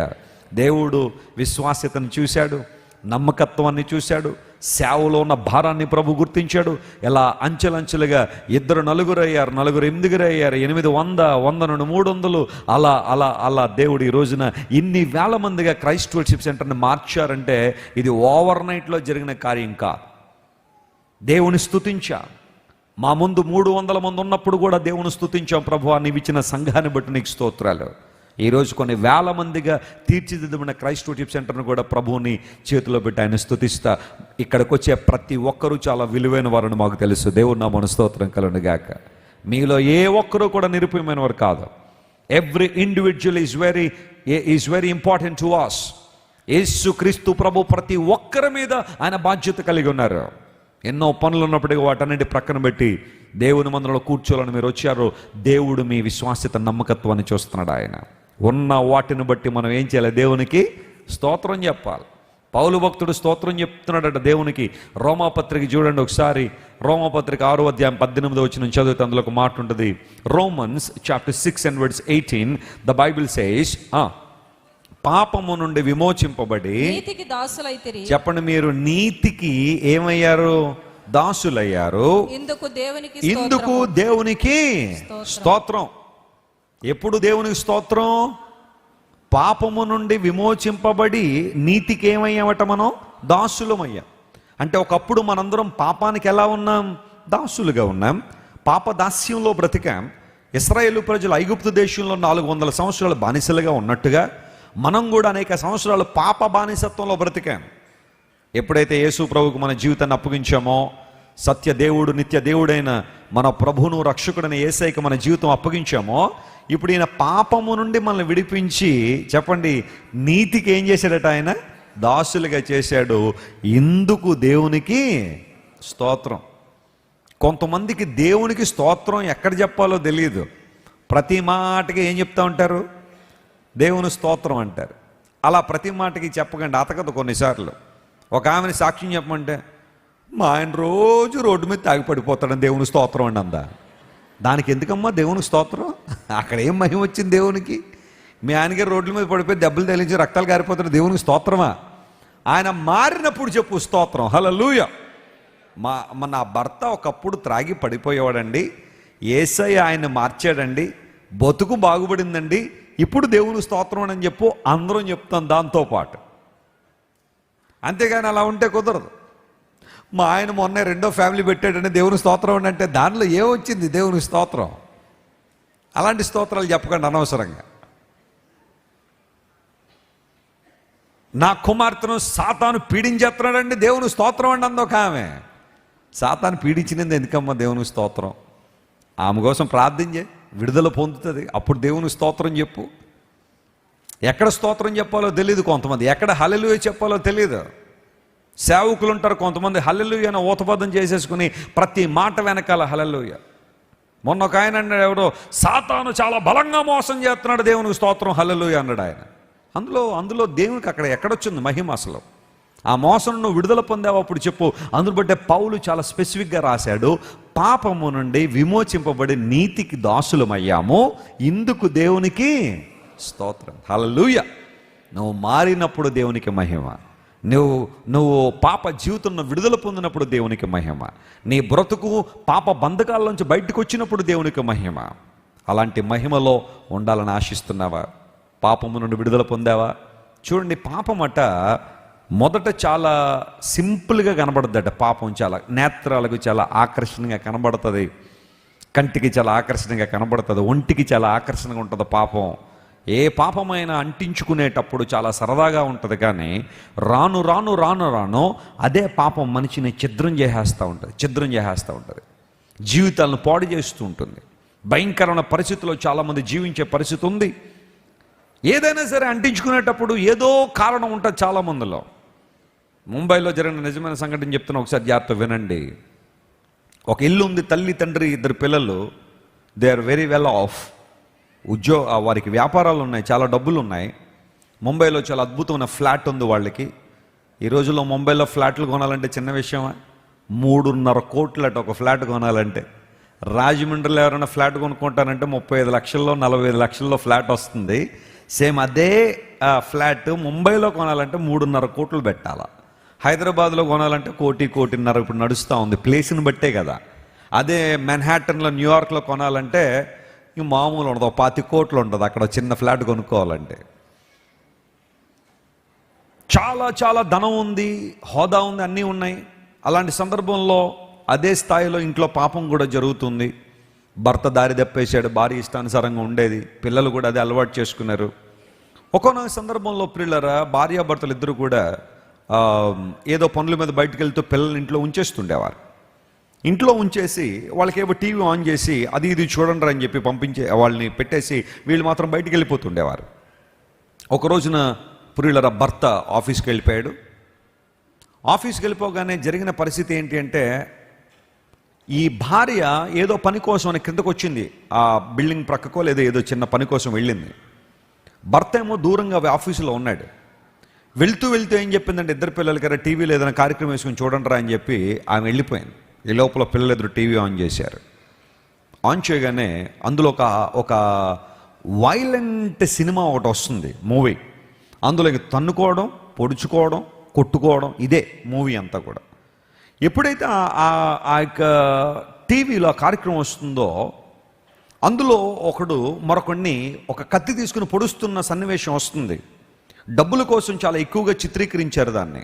దేవుడు విశ్వాస్యతను చూశాడు, నమ్మకత్వాన్ని చూశాడు, సేవలో ఉన్న భారాన్ని ప్రభు గుర్తించాడు. ఎలా అంచెలంచెలుగా 2 9 అయ్యారు, 9 8 అయ్యారు, 800 100 నుండి 300 అలా అలా అలా దేవుడు ఈ రోజున ఇన్ని వేల మందిగా క్రైస్ట్ వర్షిప్ సెంటర్ని మార్చారంటే ఇది ఓవర్ నైట్లో జరిగిన కార్యం కాదు. దేవుని స్తుతించాం. మా ముందు 300 మంది ఉన్నప్పుడు కూడా దేవుని స్తుతించాం. ప్రభువా, నీవు ఇచ్చిన సంఘాన్ని బట్టి నీకు స్తోత్రాలు. ఈరోజు కొన్ని వేల మందిగా తీర్చిదిద్దమైన క్రైస్ట్ వర్షిప్ సెంటర్ను కూడా ప్రభువుని చేతిలో పెట్టి ఆయన స్తుతిస్తా. ఇక్కడికి వచ్చే ప్రతి ఒక్కరూ చాలా విలువైన వారని మాకు తెలుసు. దేవుని నామమున స్తోత్రం కలుగును గాక. మీలో ఏ ఒక్కరూ కూడా నిరుపమైన వారు కాదు. Every individual is very important to us. యేసు క్రీస్తు ప్రభు ప్రతి ఒక్కరి మీద ఆయన బాధ్యత కలిగి ఉన్నారు. ఎన్నో పనులు ఉన్నప్పటికీ వాటన్నిటి ప్రక్కన పెట్టి దేవుని మందిరంలో కూర్చోవాలని మీరు వచ్చారు. దేవుడు మీ విశ్వాస్యత, నమ్మకత్వాన్ని చూస్తున్నాడు. ఆయన ఉన్న వాటిని బట్టి మనం ఏం చేయాలి? దేవునికి స్తోత్రం చెప్పాలి. పౌలు భక్తుడు స్తోత్రం చెప్తున్నాడట దేవునికి. రోమాపత్రిక చూడండి ఒకసారి. రోమాపత్రిక 6వ అధ్యాయం 18వ వచనం చదివితే అందులో ఒక మాట ఉంటుంది. Romans chapter 6 and verse 18, the Bible says, పాపము నుండి విమోచింపబడి నీతికి దాసులైతిరి. చెప్పండి, మీరు నీతికి ఏమయ్యారు? దాసులయ్యారు. ఇందుకు దేవునికి స్తోత్రం. ఎప్పుడు దేవునికి స్తోత్రం? పాపము నుండి విమోచింపబడి నీతికి ఏమయ్యామట? మనం దాసులమయ్యాం. అంటే ఒకప్పుడు మనందరం పాపానికి ఎలా ఉన్నాం? దాసులుగా ఉన్నాం. పాప దాస్యంలో బ్రతికాం. ఇశ్రాయేలు ప్రజలు ఐగుప్తు దేశంలో 400 సంవత్సరాలు బానిసలుగా ఉన్నట్టుగా మనం కూడా అనేక సంవత్సరాలు పాప బానిసత్వంలో బ్రతికాం. ఎప్పుడైతే యేసు ప్రభువుకు మన జీవితాన్ని అప్పగించామో, సత్య దేవుడు, నిత్య దేవుడైన మన ప్రభువును, రక్షకుడైన యేసయ్యకు మన జీవితం అప్పగించామో, ఇప్పుడు ఈయన పాపము నుండి మనల్ని విడిపించి, చెప్పండి, నీతికి ఏం చేశాడట? ఆయన దాసులుగా చేశాడు. ఇందుకు దేవునికి స్తోత్రం. కొంతమందికి దేవునికి స్తోత్రం ఎక్కడ చెప్పాలో తెలియదు. ప్రతి మాటకి ఏం చెప్తా ఉంటారు? దేవుని స్తోత్రం అంటారు. అలా ప్రతి మాటకి చెప్పకండి, అతకదు. కొన్నిసార్లు ఒక ఆమెని సాక్ష్యం చెప్పమంటే, మా ఆయన రోజు రోడ్డు మీద తాగి పడిపోతాడని దేవుని స్తోత్రం అండి అందా. దానికి ఎందుకమ్మా దేవుని స్తోత్రం? అక్కడ ఏం మహిమ వచ్చింది దేవునికి? మీ ఆయనగారు రోడ్ల మీద పడిపోయి దెబ్బలు తగిలించి రక్తాలు కారిపోతాడు, దేవునికి స్తోత్రమా? ఆయన మారినప్పుడు చెప్పు స్తోత్రం. హల్లెలూయా. నా భర్త ఒకప్పుడు త్రాగి పడిపోయేవాడండి, యేసయ్య ఆయన్ని మార్చాడండి, బతుకు బాగుపడిందండి, ఇప్పుడు దేవుని స్తోత్రం అని చెప్పు. అందరం చెప్తాం దాంతోపాటు. అంతేగాని అలా ఉంటే కుదరదు. మా ఆయన మొన్న 2వ ఫ్యామిలీ పెట్టాడని దేవుని స్తోత్రం అంటే దానిలో ఏమొచ్చింది? దేవుని స్తోత్రం. అలాంటి స్తోత్రాలు చెప్పకండి అనవసరంగా. నా కుమార్తెను సాతాను పీడించేస్తున్నాడండి, దేవుని స్తోత్రం అండి అందొక ఆమె. సాతాను పీడించినది ఎందుకమ్మా దేవుని స్తోత్రం? ఆమె కోసం ప్రార్థన చేయి, విడుదల పొందుతుంది. అప్పుడు దేవుని స్తోత్రం చెప్పు. ఎక్కడ స్తోత్రం చెప్పాలో తెలియదు కొంతమంది, ఎక్కడ హల్లెలూయా చెప్పాలో తెలియదు. సేవకులు ఉంటారు కొంతమంది, హల్లెలూయా అని ఊతపదం చేసేసుకుని ప్రతి మాట వెనకాల హల్లెలూయా. మొన్న ఒక ఆయన అన్నాడు, ఎవరో సాతాను చాలా బలంగా మోసం చేస్తున్నాడు, దేవునికి స్తోత్రం హల్లెలూయా అన్నాడు ఆయన. అందులో దేవునికి అక్కడ ఎక్కడొచ్చింది మహిమ? అసలు ఆ మోసం నువ్వు విడుదల పొందావు అప్పుడు చెప్పు. అందును బట్టే పౌలు చాలా స్పెసిఫిక్గా రాశాడు, పాపము నుండి విమోచింపబడి నీతికి దాసులమయ్యాము, ఇందుకు దేవునికి స్తోత్రం. హల్లెలూయా. నువ్వు మారినప్పుడు దేవునికి మహిమ. నువ్వు పాప జీవితంలో విడుదల పొందినప్పుడు దేవునికి మహిమ. నీ బ్రతుకు పాప బంధకాల నుంచి బయటకు వచ్చినప్పుడు దేవునికి మహిమ. అలాంటి మహిమలో ఉండాలని ఆశిస్తున్నావా? పాపము నుండి విడుదల పొందావా? చూడండి, పాపమట మొదట చాలా సింపుల్గా కనబడుద్దట. పాపం చాలా నేత్రాలకు చాలా ఆకర్షణగా కనబడుతుంది, కంటికి చాలా ఆకర్షణగా కనబడుతుంది, ఒంటికి చాలా ఆకర్షణగా ఉంటుంది పాపం. ఏ పాపమైనా అంటించుకునేటప్పుడు చాలా సరదాగా ఉంటుంది, కానీ రాను రాను రాను రాను అదే పాపం మనిషిని ఛిద్రం చేసేస్తూ ఉంటుంది, జీవితాలను పాడు చేస్తూ ఉంటుంది. భయంకరమైన పరిస్థితిలో చాలామంది జీవించే పరిస్థితి ఉంది. ఏదైనా సరే అంటించుకునేటప్పుడు ఏదో కారణం ఉంటుంది చాలామందిలో. ముంబైలో జరిగిన నిజమైన సంఘటన చెప్తున్నా, ఒకసారి జాగ్రత్త వినండి. ఒక ఇల్లు ఉంది, తల్లి తండ్రి, 2 పిల్లలు. They are very well off. వారికి వ్యాపారాలు ఉన్నాయి, చాలా డబ్బులు ఉన్నాయి. ముంబైలో చాలా అద్భుతమైన ఫ్లాట్ ఉంది వాళ్ళకి. ఈ రోజుల్లో ముంబైలో ఫ్లాట్లు కొనాలంటే చిన్న విషయమా? 3.5 కోట్లట ఒక ఫ్లాట్ కొనాలంటే. రాజమండ్రిలో ఎవరైనా ఫ్లాట్ కొనుక్కుంటానంటే 35 లక్షల్లో 45 లక్షల్లో ఫ్లాట్ వస్తుంది. సేమ్ అదే ఫ్లాట్ ముంబైలో కొనాలంటే 3.5 కోట్లు పెట్టాలా. హైదరాబాద్లో కొనాలంటే 1.5 కోటిన్నర ఇప్పుడు నడుస్తూ ఉంది, ప్లేస్ని బట్టే కదా. అదే మెన్హాటన్లో, న్యూయార్క్లో కొనాలంటే మామూలు ఉండదు, 25 కోట్లు ఉంటుంది అక్కడ చిన్న ఫ్లాట్ కొనుక్కోవాలంటే. చాలా చాలా ధనం ఉంది, హోదా ఉంది, అన్నీ ఉన్నాయి. అలాంటి సందర్భంలో అదే స్థాయిలో ఇంట్లో పాపం కూడా జరుగుతుంది. భర్త దారి తప్పేశాడు, భార్య ఇష్టానుసారంగా ఉండేది, పిల్లలు కూడా అదే అలవాటు చేసుకున్నారు. ఒక్కొక్క సందర్భంలో పిల్లరా భార్యాభర్తలు ఇద్దరు కూడా ఏదో పనుల మీద బయటకు వెళ్తూ పిల్లల్ని ఇంట్లో ఉంచేస్తుండేవారు. ఇంట్లో ఉంచేసి వాళ్ళకేవో టీవీ ఆన్ చేసి అది ఇది చూడండి అని చెప్పి వాళ్ళని పెట్టేసి వీళ్ళు మాత్రం బయటికి వెళ్ళిపోతుండేవారు. ఒక రోజున పురిలర భర్త ఆఫీస్కి వెళ్ళిపోయాడు. ఆఫీస్కి వెళ్ళిపోగానే జరిగిన పరిస్థితి ఏంటి అంటే, ఈ భార్య ఏదో పని కోసం అని కిందకు వచ్చింది, ఆ బిల్డింగ్ ప్రక్కకో లేదా ఏదో చిన్న పని కోసం వెళ్ళింది. భర్త ఏమో దూరంగా ఆఫీసులో ఉన్నాడు. వెళ్తూ ఏం చెప్పిందంటే, 2 పిల్లలకి టీవీలో ఏదైనా కార్యక్రమం వేసుకుని చూడండి రా అని చెప్పి ఆమె వెళ్ళిపోయింది. ఈ లోపల పిల్లలు 2 టీవీ ఆన్ చేశారు. ఆన్ చేయగానే అందులో ఒక వైలెంట్ సినిమా ఒకటి వస్తుంది, మూవీ. అందులో తన్నుకోవడం, పొడుచుకోవడం, కొట్టుకోవడం, ఇదే మూవీ అంతా కూడా. ఎప్పుడైతే ఆ యొక్క టీవీలో ఆ కార్యక్రమం వస్తుందో అందులో ఒకడు మరొకడిని ఒక కత్తి తీసుకుని పొడుస్తున్న సన్నివేశం వస్తుంది. డబ్బుల కోసం చాలా ఎక్కువగా చిత్రీకరించారు దాన్ని.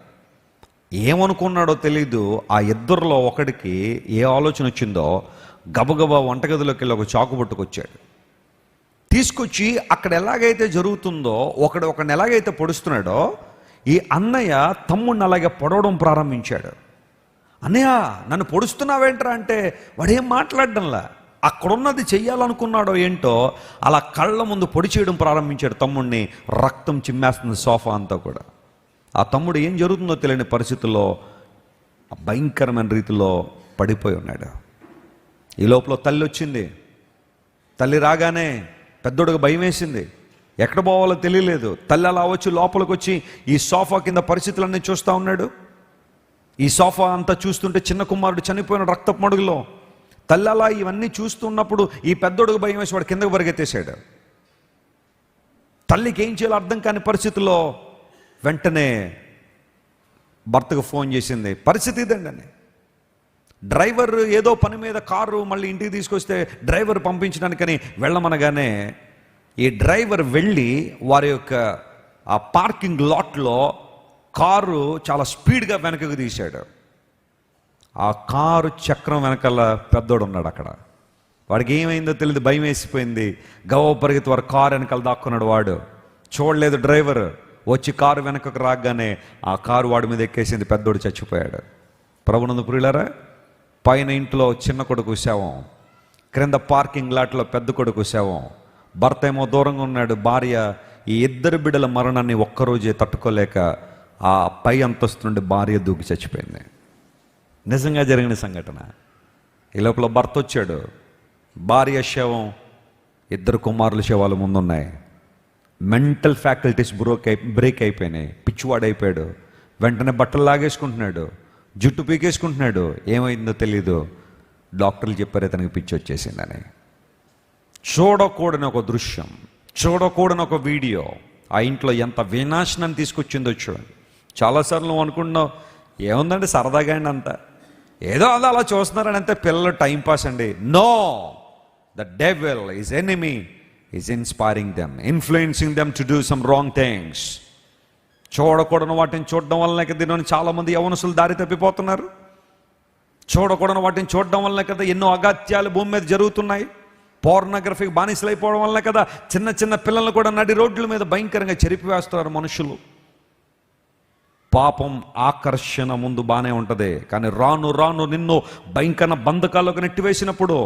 ఏమనుకున్నాడో తెలీదు, ఆ ఇద్దరిలో ఒకడికి ఏ ఆలోచన వచ్చిందో గబగబా వంటగదిలోకి వెళ్ళి ఒక చాకు పట్టుకొచ్చాడు. తీసుకొచ్చి అక్కడ ఎలాగైతే జరుగుతుందో ఒకడిని ఎలాగైతే పొడుస్తున్నాడో ఈ అన్నయ్య తమ్ముడిని అలాగే పొడవడం ప్రారంభించాడు. అన్నయ్య నన్ను పొడుస్తున్నావేంట్రా అంటే వాడేం మాట్లాడడంలా, అక్కడున్నది చెయ్యాలనుకున్నాడో ఏంటో అలా కళ్ళ ముందు పొడి చేయడం ప్రారంభించాడు తమ్ముడిని. రక్తం చిమ్మేస్తుంది సోఫా అంతా కూడా. ఆ తమ్ముడు ఏం జరుగుతుందో తెలియని పరిస్థితుల్లో భయంకరమైన రీతిలో పడిపోయి ఉన్నాడు. ఈ లోపల తల్లి వచ్చింది. తల్లి రాగానే పెద్దోడికి భయం వేసింది, ఎక్కడ పోవాలో తెలియలేదు. తల్లి అలా వచ్చి లోపలికి వచ్చి ఈ సోఫా కింద పరిస్థితులన్నీ చూస్తూ ఉన్నాడు. ఈ సోఫా అంతా చూస్తుంటే చిన్న కుమారుడు చనిపోయిన రక్తపు మడుగులో. తల్లి అలా ఇవన్నీ చూస్తున్నప్పుడు ఈ పెద్దోడికి భయం వేసి వాడు కిందకు పరిగెత్తేసాడు. తల్లికి ఏం చేయాలో అర్థం కాని పరిస్థితుల్లో వెంటనే భర్తకు ఫోన్ చేసింది. పరిస్థితి ఇదండి. డ్రైవర్ ఏదో పని మీద కారు మళ్ళీ ఇంటికి తీసుకొస్తే డ్రైవర్ పంపించడానికని వెళ్ళమనగానే ఈ డ్రైవర్ వెళ్ళి వారి యొక్క ఆ పార్కింగ్ లాట్లో కారు చాలా స్పీడ్గా వెనకకు తీశాడు. ఆ కారు చక్రం వెనకాల పెద్దోడు ఉన్నాడు అక్కడ. వాడికి ఏమైందో తెలియదు, భయం వేసిపోయింది. గవ పరిగెత్తి వారు కారు వెనకాల దాక్కున్నాడు. వాడు చూడలేదు, డ్రైవర్ వచ్చి కారు వెనకకు రాగానే ఆ కారు వాడి మీద ఎక్కేసింది. పెద్దోడు చచ్చిపోయాడు. ప్రభునందు ప్రియులారా, పైన ఇంట్లో చిన్న కొడుకు శవం, క్రింద పార్కింగ్ లాట్లో పెద్ద కొడుకు శవం. భర్త ఏమో దూరంగా ఉన్నాడు. భార్య ఈ 2 బిడ్డల మరణాన్ని ఒక్కరోజే తట్టుకోలేక ఆ పై అంతస్తు నుండి భార్య దూకి చచ్చిపోయింది. నిజంగా జరిగిన సంఘటన. ఈ లోపల భర్త వచ్చాడు. భార్య శవం, 2 కుమారుల శవాలు ముందున్నాయి. మెంటల్ ఫ్యాకల్టీస్ బ్రేక్ అయిపోయినాయి. పిచ్చివాడైపోయాడు. వెంటనే బట్టలు లాగేసుకుంటున్నాడు, జుట్టు పీకేసుకుంటున్నాడు. ఏమైందో తెలీదు. డాక్టర్లు చెప్పారు ఇతనికి పిచ్చి వచ్చేసిందని. చూడకూడని ఒక దృశ్యం, చూడకూడని ఒక వీడియో ఆ ఇంట్లో ఎంత వినాశనాన్ని తీసుకొచ్చిందో చూడండి. చాలాసార్లు నువ్వు అనుకుంటున్నావు ఏముందండి సరదాగా అండి, అంత ఏదో అలా చూస్తున్నారని అంతే, పిల్లలు టైంపాస్ అండి. No, the devil is enemy is inspiring them, influencing them to do some wrong things. చూడకూడని వాటిని చూడడం వల్లనే కదా దీనిని చాలామంది యవనసులు దారి తప్పిపోతున్నారు. చూడకూడని వాటిని చూడడం వల్లనే కదా ఎన్నో అగాత్యాలు భూమి మీద జరుగుతున్నాయి. పోర్నోగ్రఫీకి బానిసలైపోవడం వల్ల కదా చిన్న చిన్న పిల్లలు కూడా నడి రోడ్ల మీద భయంకరంగా చెరిపివేస్తున్నారు మనుషులు. పాపం ఆకర్షణ ముందు బాగానే ఉంటుంది, కానీ రాను రాను నిన్ను భయంకర బంధకాల్లోకి నెట్టివేసినప్పుడు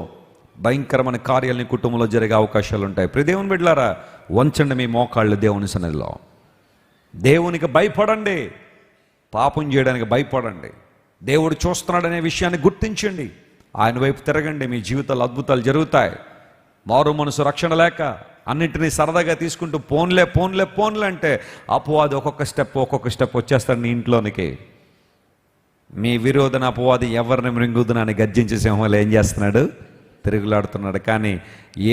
భయంకరమైన కార్యాలని కుటుంబంలో జరిగే అవకాశాలు ఉంటాయి. ప్రియ దేవుని బిడ్డలారా, వంచండి మీ మోకాళ్ళు దేవుని సన్నిధిలో. దేవునికి భయపడండి, పాపం చేయడానికి భయపడండి. దేవుడు చూస్తున్నాడనే విషయాన్ని గుర్తించండి, ఆయన వైపు తిరగండి. మీ జీవితాలు అద్భుతాలు జరుగుతాయి. మారు మనసు రక్షణ లేక అన్నింటినీ సరదాగా తీసుకుంటూ పోన్లే అంటే అపవాది ఒక్కొక్క స్టెప్ వచ్చేస్తాడు నీ ఇంట్లోనికి. మీ విరోధన అపవాది ఎవరిని మృంగుదునా అని గర్జించే సింహంలో ఏం చేస్తున్నాడు? తిరుగులాడుతున్నాడు. కానీ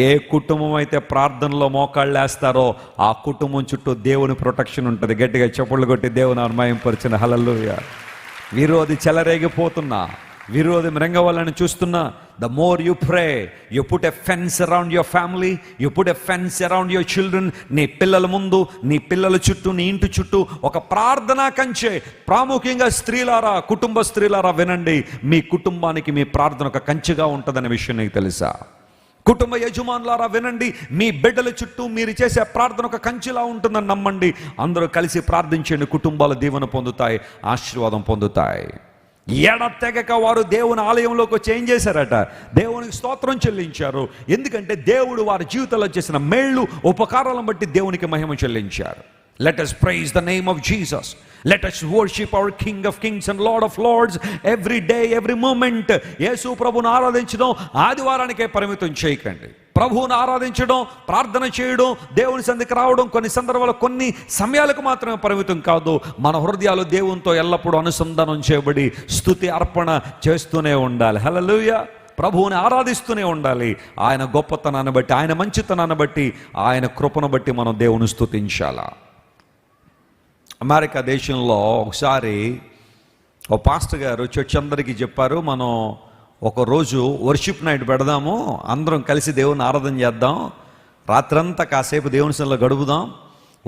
ఏ కుటుంబం అయితే ప్రార్థనలో మోకాళ్ళు వేస్తారో ఆ కుటుంబం చుట్టూ దేవుని ప్రొటెక్షన్ ఉంటుంది. గట్టిగా చప్పట్లు కొట్టి దేవుని అన్మాయంపరిచిన హల్లెలూయా. విరోధి చెలరేగిపోతున్నా, విరోధి మృంగవాలని చూస్తున్నా, the more you pray, you put a fence around your family, you put a fence around your children. నీ పిల్లల ముందు, నీ పిల్లల చుట్టూ, నీ ఇంటి చుట్టూ ఒక ప్రార్థనా కంచె. ప్రాముఖ్యంగా స్త్రీలారా, కుటుంబ స్త్రీలారా వినండి, మీ కుటుంబానికి మీ ప్రార్థన ఒక కంచెగా ఉంటుందనే విషయం నీకు తెలుసా? కుటుంబ యజమానులారా వినండి, మీ బిడ్డల చుట్టూ మీరు చేసే ప్రార్థన ఒక కంచెలా ఉంటుందని నమ్మండి. అందరూ కలిసి ప్రార్థించండి, కుటుంబాలు దీవెన పొందుతాయి, ఆశీర్వాదం పొందుతాయి. ఎడతెగక వారు దేవుని ఆలయంలోకి వచ్చి ఏం చేశారట? దేవునికి స్తోత్రం చెల్లించారు. ఎందుకంటే దేవుడు వారి జీవితంలో చేసిన మేళ్ళు ఉపకారాలను బట్టి దేవునికి మహిమ చెల్లించారు. Let us praise the name of Jesus. Let us worship our King of Kings and Lord of Lords every day, every moment. యేసు ప్రభువును ఆరాధించడం ఆదివారానికే పరిమితం చేయకండి. ప్రభువును ఆరాధించడం, ప్రార్థన చేయడం, దేవుని సన్నిధికి రావడం కొన్ని సందర్భాల్లో, కొన్ని సమయాలకు మాత్రమే పరిమితం కాదు. మన హృదయాలు దేవునితో ఎల్లప్పుడూ అనుసంధానం చేయబడి స్తుతి అర్పణ చేస్తూనే ఉండాలి. హల్లెలూయా. ప్రభువుని ఆరాధిస్తూనే ఉండాలి. ఆయన గొప్పతనాన్ని బట్టి, ఆయన మంచితనాన్ని బట్టి, ఆయన కృపను బట్టి మనం దేవుని స్తుతించాలా. అమెరికా దేశంలో ఒకసారి ఒక పాస్టర్ గారు చర్చ్ అందరికీ చెప్పారు, మనం ఒకరోజు వర్షిప్ నైట్ పెడదాము, అందరం కలిసి దేవుని ఆరాధన చేద్దాం, రాత్రంతా కాసేపు దేవుని సన్నిధిలో గడుపుదాం,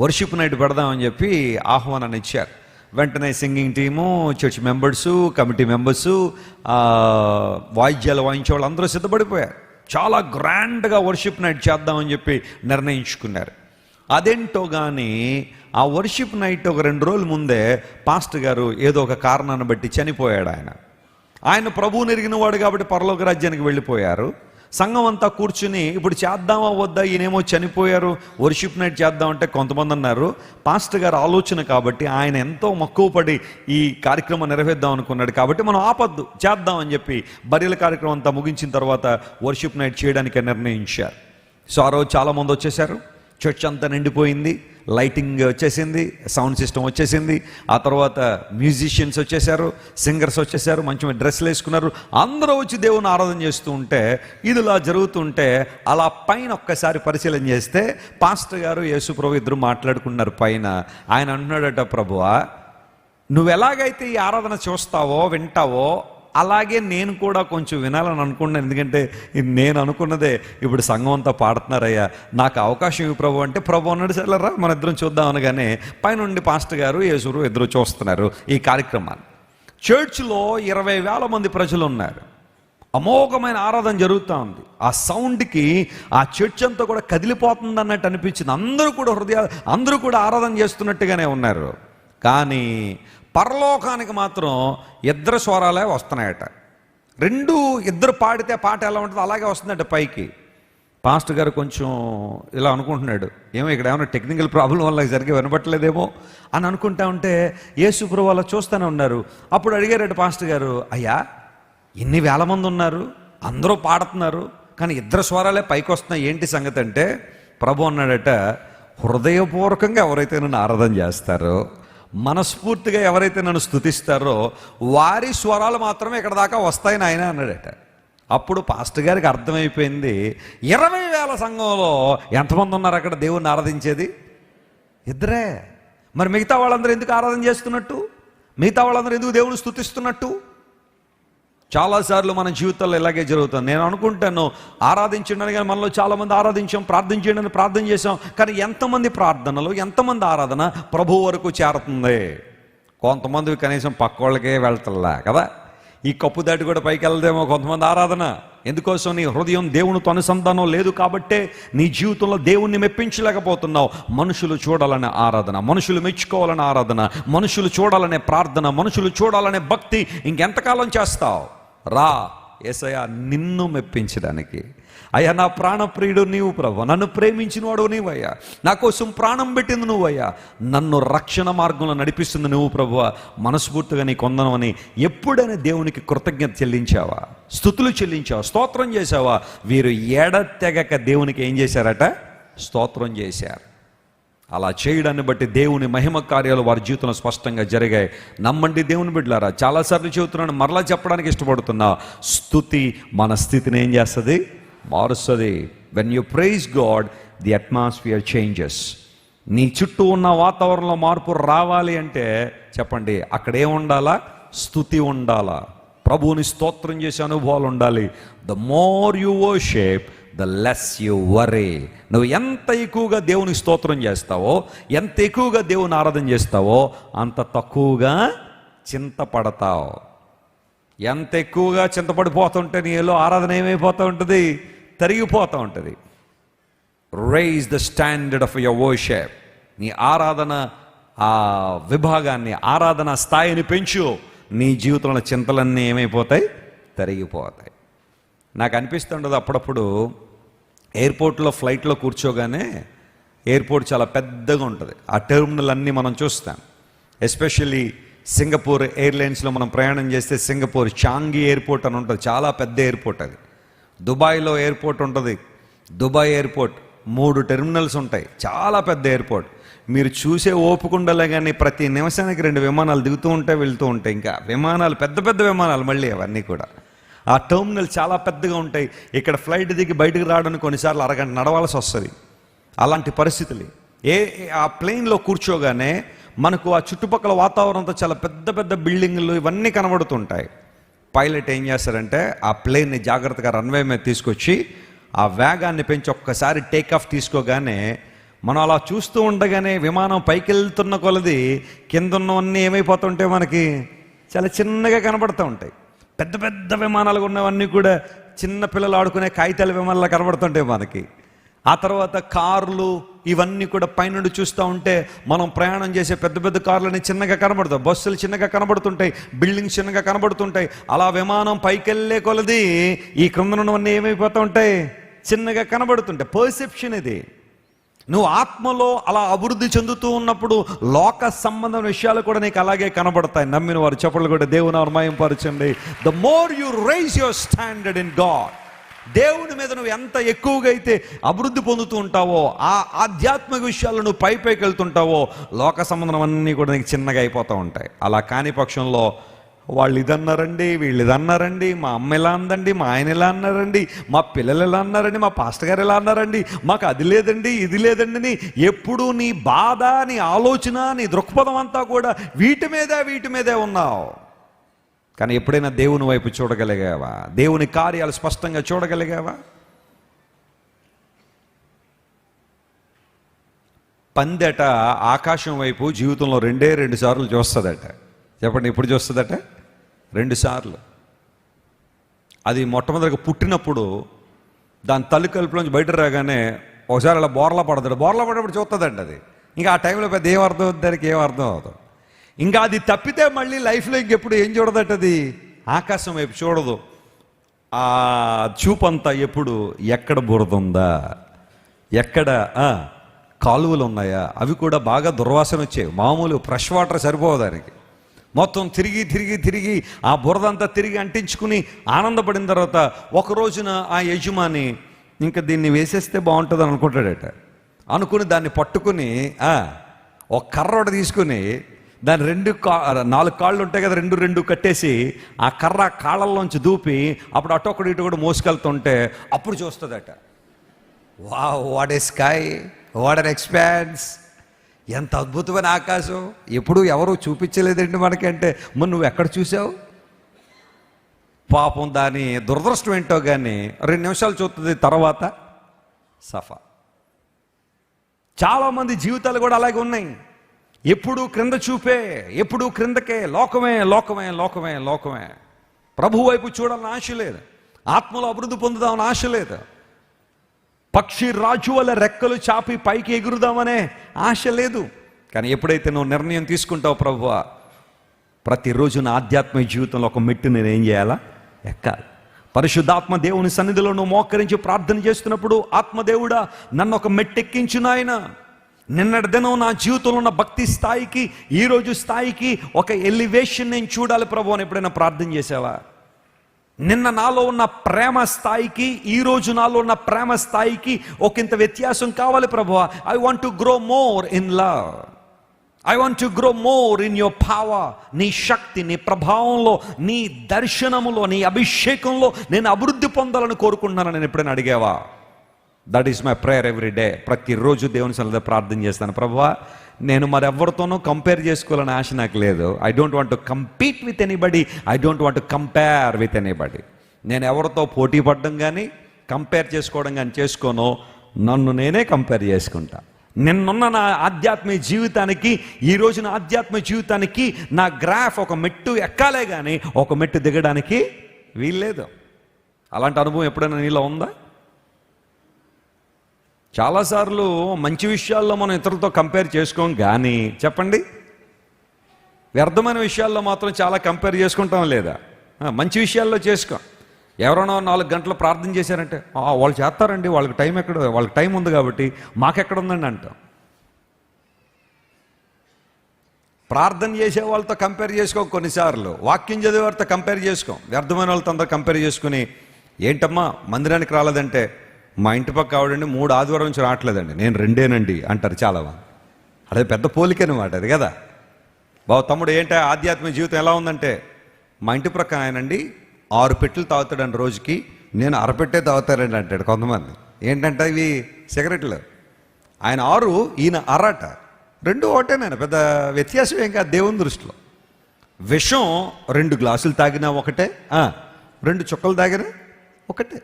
వర్షిప్ నైట్ పెడదామని చెప్పి ఆహ్వానాన్ని ఇచ్చారు. వెంటనే singing team, church members, committee members, వాయిద్యాలు వాయించే వాళ్ళు అందరూ సిద్ధపడిపోయారు. చాలా గ్రాండ్గా వర్షిప్ నైట్ చేద్దామని చెప్పి నిర్ణయించుకున్నారు. అదేంటో కానీ ఆ వర్షిప్ నైట్ ఒక 2 రోజుల ముందే పాస్టర్ గారు ఏదో ఒక కారణాన్ని బట్టి చనిపోయాడు. ఆయన ప్రభువుని ఎరిగిన వాడు కాబట్టి పరలోక రాజ్యానికి వెళ్ళిపోయారు. సంఘం అంతా కూర్చుని ఇప్పుడు చేద్దామా వద్దా, ఈయనేమో చనిపోయారు, వర్షిప్ నైట్ చేద్దామంటే కొంతమంది అన్నారు. పాస్టర్ గారు ఆలోచన కాబట్టి ఆయన ఎంతో మక్కువ పడి ఈ కార్యక్రమం నెరవేర్దాం అనుకున్నాడు కాబట్టి మనం ఆపద్దు, చేద్దాం అని చెప్పి బరియల కార్యక్రమం అంతా ముగించిన తర్వాత వర్షిప్ నైట్ చేయడానికి నిర్ణయించారు. సో ఆ రోజు చాలామంది వచ్చేసారు, చర్చ్ అంతా నిండిపోయింది, లైటింగ్ వచ్చేసింది, సౌండ్ సిస్టమ్ వచ్చేసింది, ఆ తర్వాత మ్యూజిషియన్స్ వచ్చేసారు, సింగర్స్ వచ్చేసారు, మంచి డ్రెస్సులు వేసుకున్నారు, అందరూ వచ్చి దేవుని ఆరాధన చేస్తూ ఉంటే ఇదిలా జరుగుతుంటే అలా పైన ఒక్కసారి పరిశీలన చేస్తే పాస్టర్ గారు యేసు ప్రభు ఇద్దరు మాట్లాడుకున్నారు పైన. ఆయన అంటున్నాడట, ప్రభువా నువ్వు ఎలాగైతే ఈ ఆరాధన చూస్తావో వింటావో అలాగే నేను కూడా కొంచెం వినాలని అనుకున్నాను, ఎందుకంటే నేను అనుకున్నదే ఇప్పుడు సంఘం అంతా పాడుతున్నారయ్యా, నాకు అవకాశం ఇవ్వు ప్రభు అంటే, ప్రభు అన్నాడు సరేరా మన ఇద్దరం చూద్దాం అనగానే పైనుండి పాస్టర్ గారు యేసురు ఇద్దరు చూస్తున్నారు ఈ కార్యక్రమాన్ని. చర్చ్లో 20,000 మంది ప్రజలు ఉన్నారు, అమోఘమైన ఆరాధన జరుగుతూ ఉంది. ఆ సౌండ్కి ఆ చర్చ్ అంతా కూడా కదిలిపోతుంది అన్నట్టు అనిపించింది. అందరూ కూడా ఆరాధన చేస్తున్నట్టుగానే ఉన్నారు. కానీ పరలోకానికి మాత్రం 2 స్వరాలే వస్తున్నాయట. ఇద్దరు పాడితే పాట ఎలా ఉంటుందో అలాగే వస్తుందట పైకి. పాస్టర్ గారు కొంచెం ఇలా అనుకుంటున్నాడు, ఏమో ఇక్కడ ఏమైనా టెక్నికల్ ప్రాబ్లం వల్ల సరిగ్గా వినపట్టలేదేమో అని అనుకుంటా ఉంటే యేసు ప్రభువు అలా చూస్తూనే ఉన్నారు. అప్పుడు అడిగారట పాస్టర్ గారు, అయ్యా ఇన్ని వేల మంది ఉన్నారు, అందరూ పాడుతున్నారు, కానీ 2 స్వరాలే పైకి వస్తున్నాయి, ఏంటి సంగతి అంటే, ప్రభు అన్నాడట, హృదయపూర్వకంగా ఎవరైతే నన్ను ఆరాధన చేస్తారో, మనస్ఫూర్తిగా ఎవరైతే నన్ను స్తుతిస్తారో వారి స్వరాలు మాత్రమే ఇక్కడ దాకా వస్తాయని ఆయన అన్నాడట. అప్పుడు పాస్టర్ గారికి అర్థమైపోయింది, 20,000 సంఘంలో ఎంతమంది ఉన్నారు అక్కడ దేవుణ్ణి ఆరాధించేది? 2. మరి మిగతా వాళ్ళందరూ ఎందుకు ఆరాధన చేస్తున్నట్టు? మిగతా వాళ్ళందరూ ఎందుకు దేవుని స్తుతిస్తున్నట్టు? చాలాసార్లు మన జీవితాల్లో ఇలాగే జరుగుతుంది. నేను అనుకుంటాను ఆరాధించండి కానీ మనలో చాలామంది ఆరాధించాం, ప్రార్థన చేయండి అని ప్రార్థన చేసాం, కానీ ఎంతమంది ప్రార్థనలు, ఎంతమంది ఆరాధన ప్రభు వరకు చేరుతుంది? కొంతమంది కనీసం పక్క వాళ్ళకే వెళ్తల్లా కదా, ఈ కప్పు దాటి కూడా పైకి వెళ్దేమో కొంతమంది ఆరాధన. ఎందుకోసం? నీ హృదయం దేవునితో అనుసంధానం లేదు కాబట్టే నీ జీవితంలో దేవుణ్ణి మెప్పించలేకపోతున్నావు. మనుషులు చూడాలనే ఆరాధన, మనుషులు మెచ్చుకోవాలనే ఆరాధన, మనుషులు చూడాలనే ప్రార్థన, మనుషులు చూడాలనే భక్తి ఇంకెంతకాలం చేస్తావు? రా యేసయ్యా నిన్ను మెప్పించడానికి. అయ్యా నా ప్రాణప్రియుడు నీవు ప్రభు, నన్ను ప్రేమించిన వాడు నీవయ్యా, నా కోసం ప్రాణం పెట్టింది నువ్వయ్యా, నన్ను రక్షణ మార్గంలో నడిపిస్తుంది నువ్వు ప్రభు, మనస్ఫూర్తిగా నీ కొందనమని ఎప్పుడైనా దేవునికి కృతజ్ఞత చెల్లించావా? స్తుతులు చెల్లించావా? స్తోత్రం చేశావా? వీరు ఎడతెగక దేవునికి ఏం చేశారట? స్తోత్రం చేశారు. అలా చేయడాన్ని బట్టి దేవుని మహిమ కార్యాలు వారి జీవితంలో స్పష్టంగా జరిగాయి. నమ్మండి దేవుని బిడ్డలారా, చాలాసార్లు చెబుతున్నాను, మరలా చెప్పడానికి ఇష్టపడుతున్నా, స్తుతి మన స్థితిని ఏం చేస్తుంది? మారుస్తుంది. When you praise God, the atmosphere changes. నీ చుట్టూ ఉన్న వాతావరణంలో మార్పు రావాలి అంటే చెప్పండి, అక్కడే ఉండాలా? స్తుతి ఉండాలా? ప్రభువుని స్తోత్రం చేసే అనుభవాలు ఉండాలి. The more you worship, the less you worry. నువ్వు ఎంత ఎక్కువగా దేవునికి స్తోత్రం చేస్తావో, ఎంత ఎక్కువగా దేవుని ఆరాధన చేస్తావో, అంత తక్కువగా చింతపడతావు. ఎంత ఎక్కువగా చింతపడిపోతుంటే నీలో ఆరాధన ఏమైపోతూ ఉంటుంది? తరిగిపోతూ ఉంటుంది. Raise the standard of your worship. నీ ఆరాధన ఆ విభాగాన్ని, ఆరాధన స్థాయిని పెంచు. నీ జీవితంలో చింతలన్నీ ఏమైపోతాయి? తరిగిపోతాయి. నాకు అనిపిస్తుండదు అప్పుడప్పుడు, ఎయిర్పోర్ట్లో ఫ్లైట్లో కూర్చోగానే, ఎయిర్పోర్ట్ చాలా పెద్దగా ఉంటుంది, ఆ టెర్మినల్ అన్నీ మనం చూస్తాం. ఎస్పెషల్లీ సింగపూర్ ఎయిర్లైన్స్లో మనం ప్రయాణం చేస్తే సింగపూర్ చాంగి ఎయిర్పోర్ట్ అని ఉంటుంది, చాలా పెద్ద ఎయిర్పోర్ట్ అది. దుబాయ్లో ఎయిర్పోర్ట్ ఉంటుంది, దుబాయ్ ఎయిర్పోర్ట్, 3 టెర్మినల్స్ ఉంటాయి, చాలా పెద్ద ఎయిర్పోర్ట్. మీరు చూసే ఓపుకుండలే కానీ ప్రతి నిమిషానికి 2 విమానాలు దిగుతూ ఉంటాయి, వెళ్తూ ఉంటాయి. ఇంకా విమానాలు పెద్ద పెద్ద విమానాలు మళ్ళీ అవన్నీ కూడా. ఆ టెర్మినల్ చాలా పెద్దగా ఉంటాయి. ఇక్కడ ఫ్లైట్ దిగి బయటకు రావడానికి కొన్నిసార్లు అరగంట నడవాల్సి వస్తుంది. అలాంటి పరిస్థితులు. ఆ ప్లేన్లో కూర్చోగానే మనకు ఆ చుట్టుపక్కల వాతావరణంతో చాలా పెద్ద పెద్ద బిల్డింగ్లు ఇవన్నీ కనబడుతుంటాయి. పైలట్ ఏం చేస్తారంటే ఆ ప్లేన్ని జాగ్రత్తగా రన్వే మీద తీసుకొచ్చి ఆ వేగాన్ని పెంచి ఒక్కసారి టేక్ ఆఫ్ తీసుకోగానే, మనం అలా చూస్తూ ఉండగానే విమానం పైకి వెళ్తున్న కొలది కింద ఉన్నవన్నీ ఏమైపోతుంటాయి? మనకి చాలా చిన్నగా కనబడుతూ ఉంటాయి. పెద్ద పెద్ద విమానాలు ఉన్నవన్నీ కూడా చిన్న పిల్లలు ఆడుకునే కాగితాల విమానాలు కనబడుతుంటాయి మనకి. ఆ తర్వాత కార్లు ఇవన్నీ కూడా పైనుండి చూస్తూ ఉంటే మనం ప్రయాణం చేసే పెద్ద పెద్ద కార్లని చిన్నగా కనబడతాయి, బస్సులు చిన్నగా కనబడుతుంటాయి, బిల్డింగ్స్ చిన్నగా కనబడుతుంటాయి. అలా విమానం పైకి వెళ్ళే కొలది ఈ క్రింద ఉన్నవన్నీ ఏమైపోతూ ఉంటాయి? చిన్నగా కనబడుతుంటాయి. పర్సెప్షన్ ఇది. నువ్వు ఆత్మలో అలా అభివృద్ధి చెందుతూ ఉన్నప్పుడు లోక సంబంధం విషయాలు కూడా నీకు అలాగే కనబడతాయి. నమ్మిన వారు చెప్పలు కూడా దేవుని మహిమపరచండి. The more you raise your standard in God, దేవుని మీద నువ్వు ఎంత ఎక్కువగా అయితే అభివృద్ధి పొందుతూ ఉంటావో, ఆ ఆధ్యాత్మిక విషయాలు నువ్వు పైకి వెళ్తుంటావో, లోక సంబంధం అన్నీ కూడా నీకు చిన్నగా అయిపోతూ ఉంటాయి. అలా కాని పక్షంలో వాళ్ళు ఇదన్నారండి, వీళ్ళు ఇదన్నారండి, మా అమ్మ ఇలా అందండి, మా ఆయన ఇలా అన్నారండి, మా పిల్లలు ఎలా అన్నారండి, మా పాస్టర్ గారు ఎలా అన్నారండి, మాకు అది లేదండి ఇది లేదండి అని ఎప్పుడు నీ బాధ, నీ ఆలోచన, నీ దృక్పథం అంతా కూడా వీటి మీదే ఉన్నావు. కానీ ఎప్పుడైనా దేవుని వైపు చూడగలిగావా? దేవుని కార్యాలు స్పష్టంగా చూడగలిగావా? పందెట ఆకాశం వైపు జీవితంలో 2 సార్లు చూస్తుందట. చెప్పండి, ఎప్పుడు చూస్తుందట? 2 సార్లు. అది మొట్టమొదటిగా పుట్టినప్పుడు దాని తల్లి కలుపులోంచి బయట రాగానే ఒకసారి అలా బోర్లా పడతాడు. బోర్లా పడినప్పుడు చూస్తుందండి అది. ఇంకా ఆ టైంలో పెద్ద ఏం అర్థం అవుతుంది, దానికి ఏం అర్థం అవుతుంది. ఇంకా అది తప్పితే మళ్ళీ లైఫ్లో ఇంకెప్పుడు ఏం చూడదట? అది ఆకాశం వైపు చూడదు. ఆ చూపంతా ఎప్పుడు ఎక్కడ బురద ఉందా, ఎక్కడ కాలువలు ఉన్నాయా, అవి కూడా బాగా దుర్వాసన వచ్చాయి. మామూలు ఫ్రెష్ వాటర్ సరిపోవు దానికి. మొత్తం తిరిగి ఆ బురదంతా తిరిగి అంటించుకుని ఆనందపడిన తర్వాత ఒక రోజున ఆ యజమాని ఇంకా దీన్ని వేసేస్తే బాగుంటుంది అనుకుంటాడట. అనుకుని దాన్ని పట్టుకుని ఒక కర్ర ఒకటి తీసుకుని దాని 4 కాళ్ళు ఉంటాయి కదా, 2 కట్టేసి ఆ కర్ర కాళ్ళల్లోంచి దూపి అప్పుడు అటొకటి ఇటు కూడా మోసుకెళ్తుంటే అప్పుడు చూస్తుందట. Wow, what a sky, what an expanse, ఎంత అద్భుతమైన ఆకాశం, ఎప్పుడు ఎవరు చూపించలేదండి మనకంటే. మరి నువ్వు ఎక్కడ చూసావు? పాపం దాని దురదృష్టం ఏంటో కానీ 2 నిమిషాలు చూస్తుంది, తర్వాత సఫా. చాలామంది జీవితాలు కూడా అలాగే ఉన్నాయి. ఎప్పుడు క్రింద చూపే, ఎప్పుడు క్రిందకే, లోకమే లోకమే లోకమే లోకమే. ప్రభు వైపు చూడాలని ఆశ లేదు, ఆత్మలో అభివృద్ధి పొందుదామని ఆశ లేదు, పక్షి రాజు వల్ల రెక్కలు చాపి పైకి ఎగురుదామనే ఆశ లేదు. కానీ ఎప్పుడైతే నువ్వు నిర్ణయం తీసుకుంటావు, ప్రభువా ప్రతిరోజు నా ఆధ్యాత్మిక జీవితంలో ఒక మెట్టు నేను ఏం చేయాలా, ఎక్కాలి. పరిశుద్ధాత్మ దేవుని సన్నిధిలో నువ్వు మోకరించి ప్రార్థన చేస్తున్నప్పుడు, ఆత్మదేవుడా నన్ను ఒక మెట్టు ఎక్కించు నాయన. నిన్నటి దినం నా జీవితంలో ఉన్న భక్తి స్థాయికి, ఈరోజు స్థాయికి ఒక ఎలివేషన్ నేను చూడాలి ప్రభు అని ఎప్పుడైనా ప్రార్థన చేసావా? నిన్న నాలో ఉన్న ప్రేమ స్థాయికి, ఈరోజు నాలో ఉన్న ప్రేమ స్థాయికి ఒకంత వ్యత్యాసం కావాలి ప్రభువా. I want to grow more in love, I want to grow more in your power. నీ శక్తి, నీ ప్రభావంలో, నీ దర్శనములో, నీ అభిషేకంలో నేను అభివృద్ధి పొందాలని కోరుకుంటున్నాను. నేను ఎప్పుడైనా అడిగావా? That is my prayer every day. ప్రతిరోజు దేవుని సన్నిధిలో ప్రార్థన చేస్తాను, ప్రభువా నేను మరెవరితోనూ కంపేర్ చేసుకోవాలని ఆశ నాకు లేదు. I don't want to compete with anybody, I don't want to compare with anybody. నేను ఎవరితో పోటీ పడడం కానీ కంపేర్ చేసుకోవడం కానీ చేసుకోను, నన్ను నేనే కంపేర్ చేసుకుంటా. నిన్నున్న నా ఆధ్యాత్మిక జీవితానికి, ఈరోజు నా ఆధ్యాత్మిక జీవితానికి నా గ్రాఫ్ ఒక మెట్టు ఎక్కాలే కానీ ఒక మెట్టు దిగడానికి వీల్లేదు. అలాంటి అనుభవం ఎప్పుడైనా నీలో ఉందా? చాలాసార్లు మంచి విషయాల్లో మనం ఇతరులతో కంపేర్ చేసుకోం, కానీ చెప్పండి వ్యర్థమైన విషయాల్లో మాత్రం చాలా కంపేర్ చేసుకుంటాం లేదా? మంచి విషయాల్లో చేసుకో. ఎవరైనా 4 గంటలు ప్రార్థన చేశారంటే వాళ్ళు చేస్తారండి, వాళ్ళకి టైం ఎక్కడ, వాళ్ళకి టైం ఉంది కాబట్టి మాకెక్కడ ఉందండి అంటాం. ప్రార్థన చేసే వాళ్ళతో కంపేర్ చేసుకో, కొన్నిసార్లు వాక్యం చదివే వాళ్ళతో కంపేర్ చేసుకో. వ్యర్థమైన వాళ్ళతో అందరూ కంపేర్ చేసుకుని, ఏంటమ్మా మందిరానికి రాలేదంటే, మా ఇంటి పక్క ఆవిడండి 3 ఆదివారం నుంచి రావట్లేదండి, నేను 2 అంటారు చాలామంది. అదే పెద్ద పోలిక అనమాట అది కదా. బాబు తమ్ముడు ఏంటి ఆధ్యాత్మిక జీవితం ఎలా ఉందంటే, మా ఇంటి ప్రక్కన ఆయనండి 6 పెట్టెలు తాగుతాడండి రోజుకి, నేను 1 పెట్టే తాగుతారండి అంటాడు కొంతమంది. ఏంటంటే ఇవి సిగరెట్లు, ఆయన 6 ఈయన 1 2 ఒకటేనాయన, పెద్ద వ్యత్యాసం ఏం కాదు దేవుని దృష్టిలో. విషం 2 గ్లాసులు తాగినా ఒకటే, 2 చుక్కలు తాగినా ఒకటే.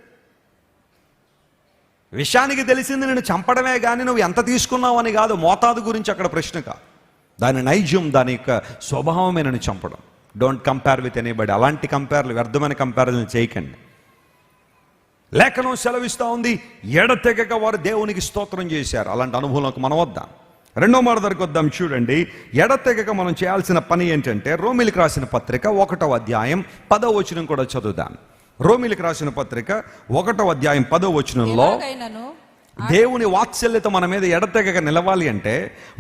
విషయానికి తెలిసింది నేను చంపడమే కానీ నువ్వు ఎంత తీసుకున్నావు అని కాదు. మోతాదు గురించి అక్కడ ప్రశ్న కాదు, దాని నైజం, దాని యొక్క స్వభావమే నన్ను చంపడం. Don't compare with anybody. అలాంటి కంపేర్లు, వ్యర్థమైన కంపారిజన్ చేయకండి. లేఖనం సెలవిస్తూ ఉంది, ఎడతెగక వారు దేవునికి స్తోత్రం చేశారు. అలాంటి అనుభవంలోకి మనం వద్దాం. 2వ మాట దగ్గరికి వద్దాం. చూడండి, ఎడతెగక మనం చేయాల్సిన పని ఏంటంటే, రోమీలకు రాసిన పత్రిక 1వ అధ్యాయం 10వ వచనం కూడా చదువుదాం. రోమీలకు రాసిన పత్రిక 1వ అధ్యాయం 10వ వచనంలో, దేవుని వాత్సల్యత మన మీద ఎడతెగక నిలవాలి అంటే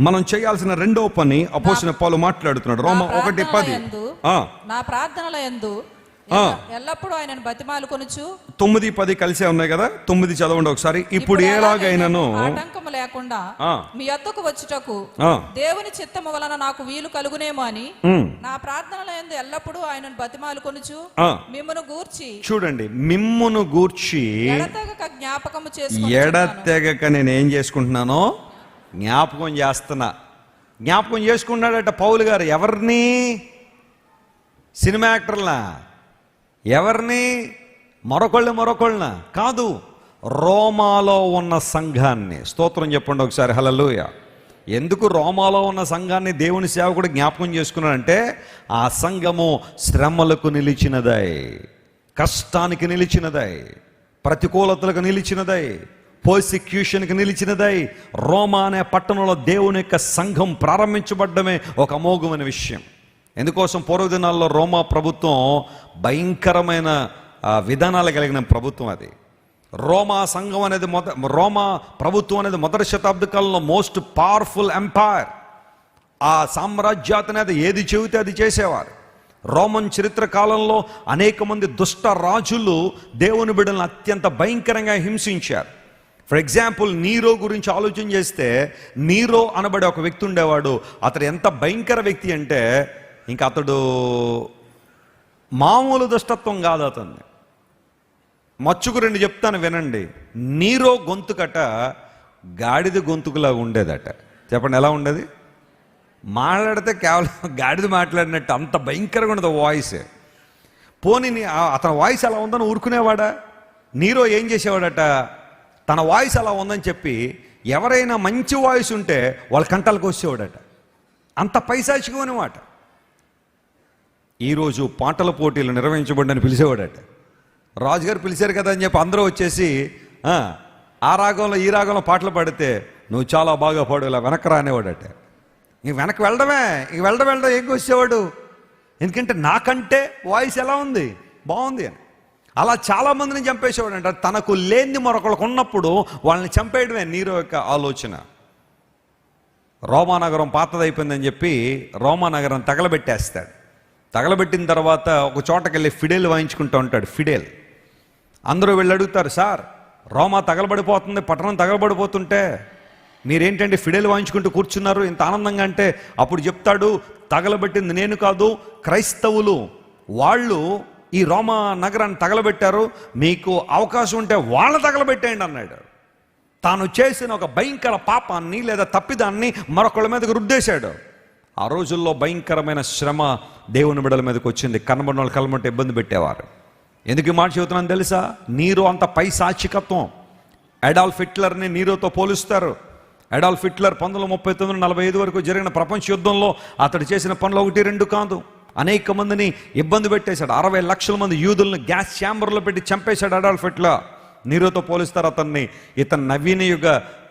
మనం చేయాల్సిన 2వ పని అపోస్తలుడైన పౌలు మాట్లాడుతున్నాడు. రోమా 1:10. నా ప్రార్థనల యందు ఎల్లప్పుడూ ఆయనను బతిమాలుకొనుచు. 9-10 కలిసే ఉన్నాయి కదా, 9 చదవండి ఒకసారి. ఇప్పుడు ఎలాగైనాను ఆటంకము లేకుండా మీ యొద్దకు వచ్చుటకు దేవుని చిత్తము వలన నాకు వీలు కలుగునేమో అని నా ప్రార్థనల యందు ఎల్లప్పుడూ ఆయనను బతిమాలుకొనుచు మిమ్మును గూర్చి. చూడండి, మిమ్మును గూర్చి ఎడతెగక జ్ఞాపకము చేసుకుంటున్నాను. ఎడతెగక నేను ఏం చేసుకుంటున్నానో జ్ఞాపకం చేస్తున్నా. జ్ఞాపకం చేసుకున్నాడట పౌలు గారు. ఎవరిని? సినిమా యాక్టర్లా? ఎవరిని? మరొకళ్ళ కాదు, రోమాలో ఉన్న సంఘాన్ని. స్తోత్రం చెప్పండి ఒకసారి, హల్లెలూయా. ఎందుకు రోమాలో ఉన్న సంఘాన్ని దేవుని సేవకుడు జ్ఞాపకం చేసుకున్నాడంటే, ఆ సంఘము శ్రమలకు నిలిచినదై, కష్టానికి నిలిచినదై, ప్రతికూలతలకు నిలిచినదై, పర్సిక్యూషన్కి నిలిచినదై. రోమా అనే పట్టణంలో దేవుని యొక్క సంఘం ప్రారంభించబడ్డమే ఒక అమోఘమైన విషయం. ఎందుకోసం? పూర్వదినాల్లో రోమా ప్రభుత్వం భయంకరమైన విధానాలు కలిగిన ప్రభుత్వం అది. రోమా సంఘం అనేది రోమా ప్రభుత్వం అనేది 1వ శతాబ్ద కాలంలో మోస్ట్ పవర్ఫుల్ ఎంపైర్. ఆ సామ్రాజ్యాతనేది ఏది చెబితే అది చేసేవారు. రోమన్ చరిత్ర కాలంలో అనేక మంది దుష్ట రాజులు దేవుని బిడ్డలను అత్యంత భయంకరంగా హింసించారు. ఫర్ ఎగ్జాంపుల్, నీరో గురించి ఆలోచన చేస్తే, నీరో అనబడే ఒక వ్యక్తి ఉండేవాడు. అతడు ఎంత భయంకర వ్యక్తి అంటే, ఇంకా అతడు మామూలు దుష్టత్వం కాదు అతన్ని. మచ్చుకు 2 చెప్తాను వినండి. నీరో గొంతుకట గాడిద గొంతుకులా ఉండేదట. చెప్పండి ఎలా ఉండేది? మాట్లాడితే కేవలం గాడిద మాట్లాడినట్టు, అంత భయంకరంగా ఉండదు వాయిస్. పోనీ అతని వాయిస్ అలా ఉందని ఊరుకునేవాడా? నీరో ఏం చేసేవాడట, తన వాయిస్ అలా ఉందని చెప్పి ఎవరైనా మంచి వాయిస్ ఉంటే వాళ్ళ కంటాలకు వచ్చేవాడట. అంత పైశాచికమైన మాట. ఈరోజు పాటల పోటీలు నిర్వహించబడిని పిలిచేవాడట. రాజుగారు పిలిచారు కదా అని చెప్పి అందరూ వచ్చేసి ఆ రాగంలో ఈ రాగంలో పాటలు పాడితే నువ్వు చాలా బాగా పాడు, ఇలా వెనక్కి రానేవాడట. ఇంక వెనక్కి వెళ్ళడమే, ఇంక వెళ్ళడం ఏం వచ్చేవాడు, ఎందుకంటే నాకంటే వాయిస్ ఎలా ఉంది, బాగుంది అని. అలా చాలామందిని చంపేసేవాడు అంట. తనకు లేనిది మరొకరికి ఉన్నప్పుడు వాళ్ళని చంపేయడమే నీరో యొక్క ఆలోచన. రోమానగరం పాతదైపోయిందని చెప్పి రోమానగరం తగలబెట్టేస్తాడు. తగలబెట్టిన తర్వాత ఒక చోటకి వెళ్ళి ఫిడేల్ వాయించుకుంటూ ఉంటాడు. ఫిడేల్ అందరూ వెళ్ళి అడుగుతారు, సార్ రోమా తగలబడిపోతుంది, పట్టణం తగలబడిపోతుంటే మీరేంటంటే ఫిడేల్ వాయించుకుంటూ కూర్చున్నారు ఇంత ఆనందంగా అంటే, అప్పుడు చెప్తాడు, తగలబెట్టింది నేను కాదు, క్రైస్తవులు వాళ్ళు ఈ రోమా నగరాన్ని తగలబెట్టారు, మీకు అవకాశం ఉంటే వాళ్ళని తగలబెట్టేయండి అన్నాడు. తాను చేసిన ఒక భయంకర పాపాన్ని లేదా తప్పిదాన్ని మరొకళ్ళ మీదకి రుద్దేశాడు. ఆ రోజుల్లో భయంకరమైన శ్రమ దేవుని బిడ్డల మీదకి వచ్చింది. కనబడిన వాళ్ళు కలమంటే ఇబ్బంది పెట్టేవారు. ఎందుకు ఈ మాట చెబుతున్నాను తెలుసా? నీరో అంత పైశాచికత్వం. అడాల్ఫ్ హిట్లర్ని నీరోతో పోలుస్తారు. అడాల్ఫ్ హిట్లర్ 1939-45 వరకు జరిగిన ప్రపంచ యుద్ధంలో అతడు చేసిన పనులు 1-2 కాదు, అనేక మందిని ఇబ్బంది పెట్టేశాడు. 60 లక్షల మంది యూదులను గ్యాస్ ఛాంబర్లో పెట్టి చంపేశాడు అడాల్ఫ్ హిట్లర్. నీరోతో పోలిస్తారు అతన్ని. ఇతను నవీన యుగ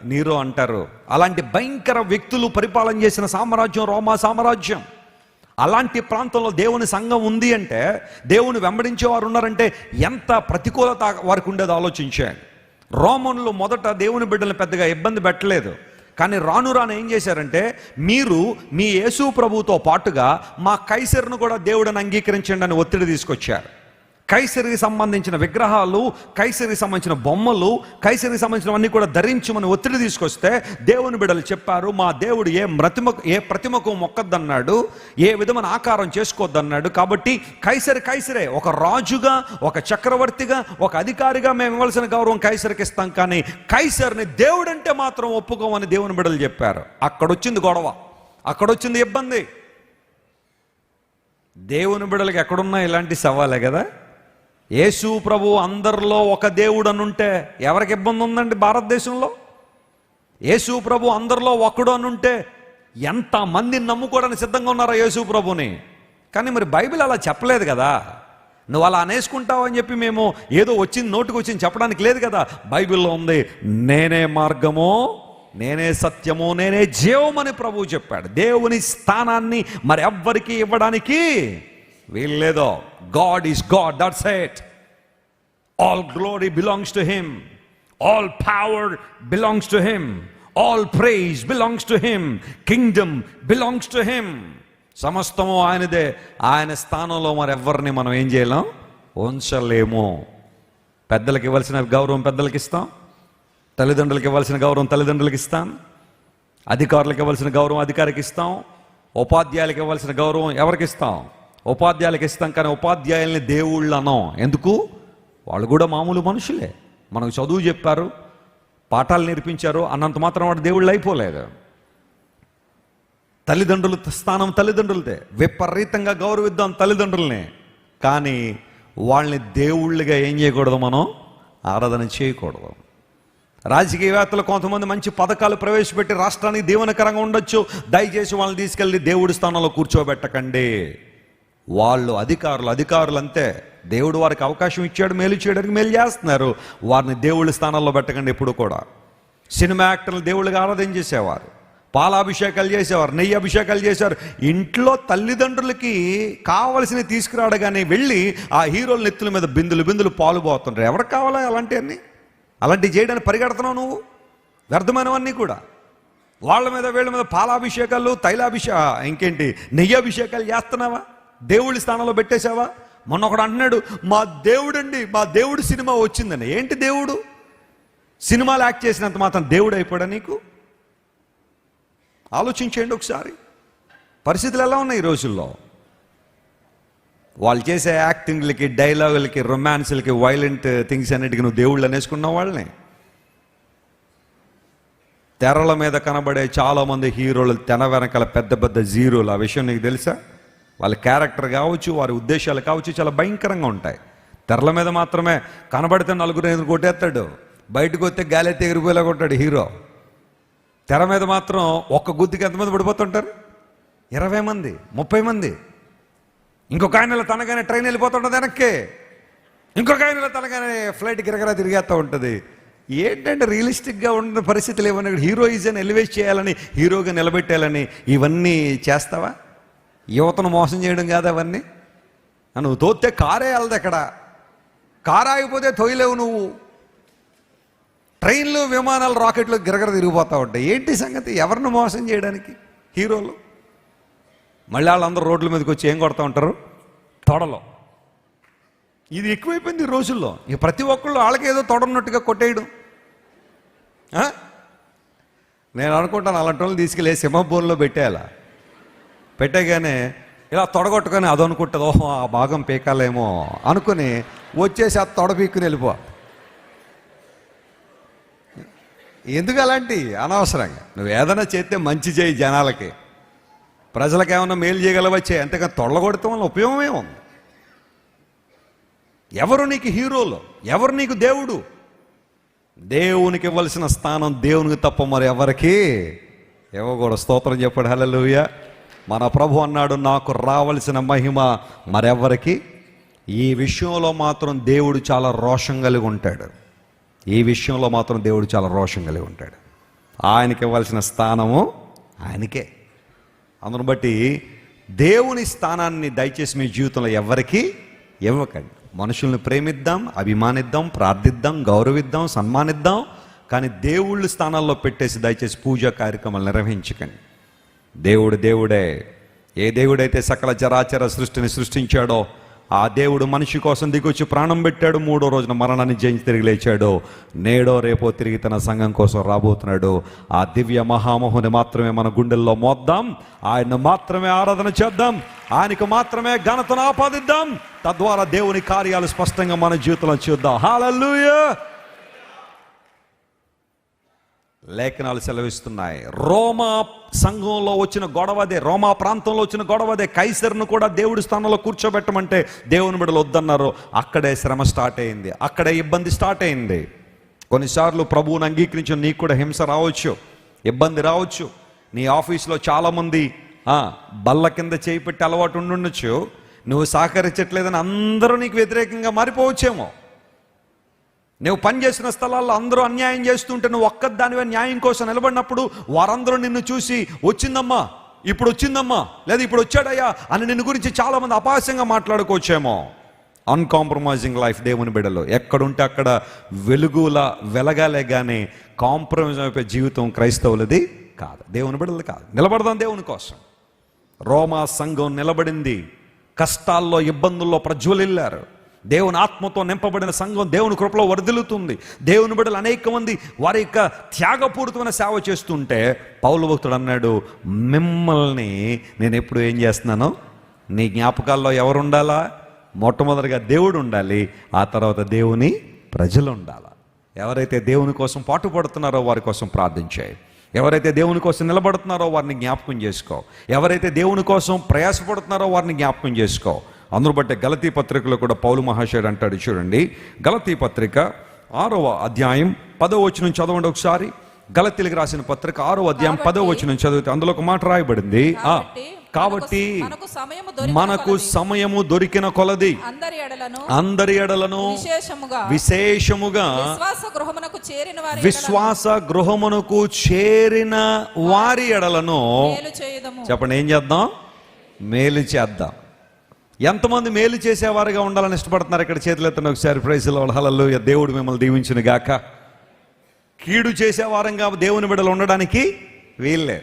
నీరో అంటారు. అలాంటి భయంకర వ్యక్తులు పరిపాలన చేసిన సామ్రాజ్యం రోమా సామ్రాజ్యం. అలాంటి ప్రాంతంలో దేవుని సంఘం ఉంది అంటే, దేవుని వెంబడించేవారు ఉన్నారంటే ఎంత ప్రతికూలత వారికి ఉండేది ఆలోచించాడు. రోమన్లు మొదట దేవుని బిడ్డలను పెద్దగా ఇబ్బంది పెట్టలేదు. కానీ రాను రాను ఏం చేశారంటే, మీరు మీ యేసు ప్రభువుతో పాటుగా మా కైసరును కూడా దేవుడిని అంగీకరించండి అని ఒత్తిడి తీసుకొచ్చారు. కైసరికి సంబంధించిన విగ్రహాలు, కైసరికి సంబంధించిన బొమ్మలు, కైసరికి సంబంధించినవన్నీ కూడా ధరించమని ఒత్తిడి తీసుకొస్తే దేవుని బిడ్డలు చెప్పారు, మా దేవుడు ఏ ప్రతిమకు మొక్కద్దన్నాడు, ఏ విధమైన ఆకారం చేసుకోవద్దన్నాడు. కాబట్టి కైసరే, ఒక రాజుగా, ఒక చక్రవర్తిగా, ఒక అధికారిగా మేము ఇవ్వాల్సిన గౌరవం కైసరికి ఇస్తాం, కానీ కైసర్ని దేవుడంటే మాత్రం ఒప్పుకోమని దేవుని బిడ్డలు చెప్పారు. అక్కడొచ్చింది గొడవ, అక్కడొచ్చింది ఇబ్బంది. దేవుని బిడ్డలకి ఎక్కడున్నా ఇలాంటి సవాలే కదా. యేసు ప్రభు అందరిలో ఒక దేవుడు అనుంటే ఎవరికి ఇబ్బంది ఉందండి భారతదేశంలో? యేసు ప్రభు అందరిలో ఒకడు అనుంటే ఎంతమందిని నమ్ముకోవడానికి సిద్ధంగా ఉన్నారో యేసు ప్రభుని. కానీ మరి బైబిల్ అలా చెప్పలేదు కదా. నువ్వు అలా అనేసుకుంటావు అని చెప్పి మేము ఏదో వచ్చింది నోటికి వచ్చింది చెప్పడానికి లేదు కదా. బైబిల్లో ఉంది, నేనే మార్గము, నేనే సత్యము, నేనే జీవమని ప్రభువు చెప్పాడు. దేవుని స్థానాన్ని మరి ఎవ్వరికి ఇవ్వడానికి వీల్లేదో. God is God, that's it. All glory belongs to him, all power belongs to him, all praise belongs to him, kingdom belongs to him. సమస్తము ఆయనదే. ఆయన స్థానంలో మరి ఎవరిని మనం ఏం చేయలేం, ఉంచలేము. పెద్దలకు ఇవ్వాల్సిన గౌరవం పెద్దలకు ఇస్తాం, తల్లిదండ్రులకు ఇవ్వాల్సిన గౌరవం తల్లిదండ్రులకు ఇస్తాం, అధికారులకు ఇవ్వాల్సిన గౌరవం అధికారికి ఇస్తాం, ఉపాధ్యాయులకు ఇవ్వాల్సిన గౌరవం ఎవరికి ఇస్తాం, ఉపాధ్యాయులకు ఇస్తాం. కానీ ఉపాధ్యాయుల్ని దేవుళ్ళు అనం. ఎందుకు? వాళ్ళు కూడా మామూలు మనుషులే. మనకు చదువు చెప్పారు, పాఠాలు నేర్పించారు అన్నంత మాత్రం వాడు దేవుళ్ళు అయిపోలేదు. తల్లిదండ్రుల స్థానం తల్లిదండ్రులదే. విపరీతంగా గౌరవిద్దాం తల్లిదండ్రులనే, కానీ వాళ్ళని దేవుళ్ళుగా ఏం చేయకూడదు, మనం ఆరాధన చేయకూడదు. రాజకీయవేత్తలు కొంతమంది మంచి పథకాలు ప్రవేశపెట్టి రాష్ట్రానికి దీవెనకరంగా ఉండొచ్చు, దయచేసి వాళ్ళని తీసుకెళ్ళి దేవుడి స్థానంలో కూర్చోబెట్టకండి. వాళ్ళు అధికారులు అంతే. దేవుడు వారికి అవకాశం ఇచ్చాడు, మేలు చేయడానికి మేలు చేస్తున్నారు. వారిని దేవుళ్ళ స్థానాల్లో పెట్టకండి ఎప్పుడు కూడా. సినిమా యాక్టర్లు దేవుళ్ళకి ఆరాధన చేసేవారు, పాలాభిషేకాలు చేసేవారు, నెయ్యి అభిషేకాలు చేసేవారు. ఇంట్లో తల్లిదండ్రులకి కావలసినవి తీసుకురాడు కానీ వెళ్ళి ఆ హీరోల నెత్తుల మీద బిందులు పాలు పోతుంటారు. ఎవరికి కావాలా అలాంటివన్నీ? అలాంటివి చేయడానికి పరిగెడుతున్నావు నువ్వు. వ్యర్థమైనవన్నీ కూడా వాళ్ళ మీద వీళ్ళ మీద పాలాభిషేకాలు, ఇంకేంటి నెయ్యి అభిషేకాలు చేస్తున్నావా? దేవుడి స్థానంలో పెట్టేశావా? మొన్న ఒకడు అంటున్నాడు, మా దేవుడండి, మా దేవుడు సినిమా వచ్చిందని. ఏంటి దేవుడు? సినిమాలు యాక్ట్ చేసినంత మాత్రం దేవుడు అయిపోయాడా నీకు? ఆలోచించండి ఒకసారి. పరిస్థితులు ఎలా ఉన్నాయి ఈ రోజుల్లో? వాళ్ళు చేసే యాక్టింగ్లకి, డైలాగులకి, రొమాన్స్లకి, వైలెంట్ థింగ్స్ అన్నిటికీ నువ్వు దేవుళ్ళు అనేసుకున్నావు వాళ్ళని. తెరల మీద కనబడే చాలామంది హీరోలు తెర వెనకాల పెద్ద పెద్ద జీరోలు. ఆ విషయం నీకు తెలుసా? వాళ్ళ క్యారెక్టర్ కావచ్చు, వారి ఉద్దేశాలు కావచ్చు, చాలా భయంకరంగా ఉంటాయి. తెరల మీద మాత్రమే కనబడితే నలుగురు ఎదురు కొట్టేస్తాడు, బయటకు వస్తే గాలెత్తి ఎగిరిపోయేలా కొట్టాడు హీరో. తెర మీద మాత్రం ఒక్క గుద్దికి ఎంతమంది పడిపోతుంటారు? 20 మంది, 30 మంది. ఇంకొక ఆయన తనగానే ట్రైన్ వెళ్ళిపోతుంటుంది వెనక్కి, ఇంకొక ఆయన తనగానే ఫ్లైట్ గిరగరా తిరిగేస్తూ ఉంటుంది. ఏంటంటే రియలిస్టిక్గా ఉన్న పరిస్థితులు ఏమన్నా హీరోయిజం ఎలివేట్ చేయాలని, హీరోగా నిలబెట్టాలని ఇవన్నీ చేస్తావా? యువతను మోసం చేయడం కాదు అవన్నీ. నువ్వు తోస్తే కారే వెళ్ళదు, ఎక్కడ కారు ఆగిపోతే తోయలేవు నువ్వు. ట్రైన్లు, విమానాలు, రాకెట్లు గిరగర తిరిగిపోతూ ఉంటాయి. ఏంటి సంగతి? ఎవరిని మోసం చేయడానికి హీరోలు? మళ్ళీ వాళ్ళందరూ రోడ్ల మీదకి వచ్చి ఏం కొడతా ఉంటారు? తొడలో. ఇది ఎక్కువైపోయింది ఈ రోజుల్లో. ఇక ప్రతి ఒక్కళ్ళు వాళ్ళకి ఏదో తొడన్నట్టుగా కొట్టేయడం. నేను అనుకుంటాను అలాంటి వాళ్ళని తీసుకెళ్ళి సింహభూమిలో పెట్టేయాల. పెట్టగానే ఇలా తొడగొట్టుకొని అది అనుకుంటుంది, ఓహో ఆ భాగం పీకాలేమో అనుకుని వచ్చేసి ఆ తొడ పీక్కుని వెళ్ళిపో. ఎందుకు అలాంటి అనవసరంగా? నువ్వు ఏదైనా చేస్తే మంచి చేయి, జనాలకి ప్రజలకు ఏమన్నా మేలు చేయగలవచ్చే, అంతేకాని తొడగొడతాం వల్ల ఉపయోగం ఏముంది? ఎవరు నీకు హీరోలు? ఎవరు నీకు దేవుడు? దేవునికి ఇవ్వాల్సిన స్థానం దేవునికి తప్ప మరి ఎవరికి ఇవ్వకూడదు. స్తోత్రం చెప్పాడు. హల్లెలూయా. మన ప్రభు అన్నాడు, నాకు రావలసిన మహిమ మరెవ్వరికి. ఈ విషయంలో మాత్రం దేవుడు చాలా రోషం కలిగి ఉంటాడు. ఈ విషయంలో మాత్రం దేవుడు చాలా రోషం కలిగి ఉంటాడు. ఆయనకి ఇవ్వాల్సిన స్థానము ఆయనకే. అందును బట్టి దేవుని స్థానాన్ని దయచేసి మీ జీవితంలో ఎవరికి ఇవ్వకండి. మనుషుల్ని ప్రేమిద్దాం, అభిమానిద్దాం, ప్రార్థిద్దాం, గౌరవిద్దాం, సన్మానిద్దాం, కానీ దేవుళ్ళ స్థానాల్లో పెట్టేసి దయచేసి పూజా కార్యక్రమాలు నిర్వహించకండి. దేవుడు దేవుడే. ఏ దేవుడైతే సకల చరాచర సృష్టిని సృష్టించాడో ఆ దేవుడు మనిషి కోసం దిగొచ్చి ప్రాణం పెట్టాడు. 3వ రోజున మరణాన్ని జయించి తిరిగి లేచాడు. నేడో రేపో తిరిగి తన సంఘం కోసం రాబోతున్నాడు. ఆ దివ్య మహామహుని మాత్రమే మన గుండెల్లో మోద్దాం, ఆయన్ను మాత్రమే ఆరాధన చేద్దాం, ఆయనకు మాత్రమే ఘనతను ఆపాదిద్దాం. తద్వారా దేవుని కార్యాలు స్పష్టంగా మన జీవితంలో చూద్దాం. హల్లెలూయా. లేఖనాలు సెలవిస్తున్నాయి. రోమా సంఘంలో వచ్చిన గొడవదే, రోమా ప్రాంతంలో వచ్చిన గొడవదే. కైసర్ను కూడా దేవుడి స్థానంలో కూర్చోబెట్టమంటే దేవుని బిడ్డలు వద్దన్నారు. అక్కడే శ్రమ స్టార్ట్ అయింది, అక్కడే ఇబ్బంది స్టార్ట్ అయింది. కొన్నిసార్లు ప్రభువుని అంగీకరించిన నీకు కూడా హింస రావచ్చు, ఇబ్బంది రావచ్చు. నీ ఆఫీస్లో చాలామంది బల్ల కింద చేయి పెట్టి అలవాటు ఉండుండొచ్చు. నువ్వు సహకరించట్లేదని అందరూ నీకు వ్యతిరేకంగా మారిపోవచ్చేమో. నువ్వు పనిచేసిన స్థలాల్లో అందరూ అన్యాయం చేస్తుంటే నువ్వు ఒక్కదానివే న్యాయం కోసం నిలబడినప్పుడు వారందరూ నిన్ను చూసి వచ్చిందమ్మా, ఇప్పుడు వచ్చిందమ్మా, లేదా ఇప్పుడు వచ్చాడయ్యా అని నిన్ను గురించి చాలామంది అపహాస్యంగా మాట్లాడుకోవచ్చేమో. అన్కాంప్రమైజింగ్ లైఫ్ దేవుని బిడ్డలు ఎక్కడుంటే అక్కడ వెలుగులా వెలగాలే కానీ కాంప్రమైజ్ అయిపోయే జీవితం క్రైస్తవులది కాదు, దేవుని బిడ్డలది కాదు. నిలబడదాం దేవుని కోసం. రోమా సంఘం నిలబడింది. కష్టాల్లో, ఇబ్బందుల్లో ప్రజ్వలిల్లారు. దేవుని ఆత్మతో నింపబడిన సంఘం దేవుని కృపలో వర్ధిల్లుతుంది. దేవుని బిడ్డలు అనేక మంది వారి యొక్క త్యాగపూరితమైన సేవ చేస్తుంటే పౌలు భక్తుడు అన్నాడు, మిమ్మల్ని నేను ఎప్పుడు ఏం చేస్తున్నాను? నీ జ్ఞాపకాల్లో ఎవరు ఉండాలా? మొట్టమొదటిగా దేవుడు ఉండాలి, ఆ తర్వాత దేవుని ప్రజలు ఉండాలా. ఎవరైతే దేవుని కోసం పాటుపడుతున్నారో వారి కోసం ప్రార్థించాయి. ఎవరైతే దేవుని కోసం నిలబడుతున్నారో వారిని జ్ఞాపకం చేసుకో. ఎవరైతే దేవుని కోసం ప్రయాసపడుతున్నారో వారిని జ్ఞాపకం చేసుకో. అందును బట్టే గలతీ పత్రికలో కూడా పౌలు మహాశయుడు అంటాడు, చూడండి, గలతీ పత్రిక 6వ అధ్యాయం 10వ వచనం చదవండి ఒకసారి. గలతీలకు రాసిన పత్రిక 6వ అధ్యాయం 10వ వచనం చదివితే అందులో ఒక మాట రాయబడింది, కాబట్టి మనకు సమయము దొరికిన కొలది అందరి ఎడలను విశేషముగా విశ్వాస గృహమునకు చేరిన వారి ఎడలను చెప్పండి, ఏం చేద్దాం? మేలు చేద్దాం. ఎంతమంది మేలు చేసేవారుగా ఉండాలని ఇష్టపడుతున్నారు? ఇక్కడ చేతులు ఎత్తండి ఒకసారి. Praise the Lord. హల్లెలూయా. దేవుడు మిమ్మల్ని దీవించును గాక. కీడు చేసేవారంగా దేవుని బిడ్డలు ఉండడానికి వీళ్ళే.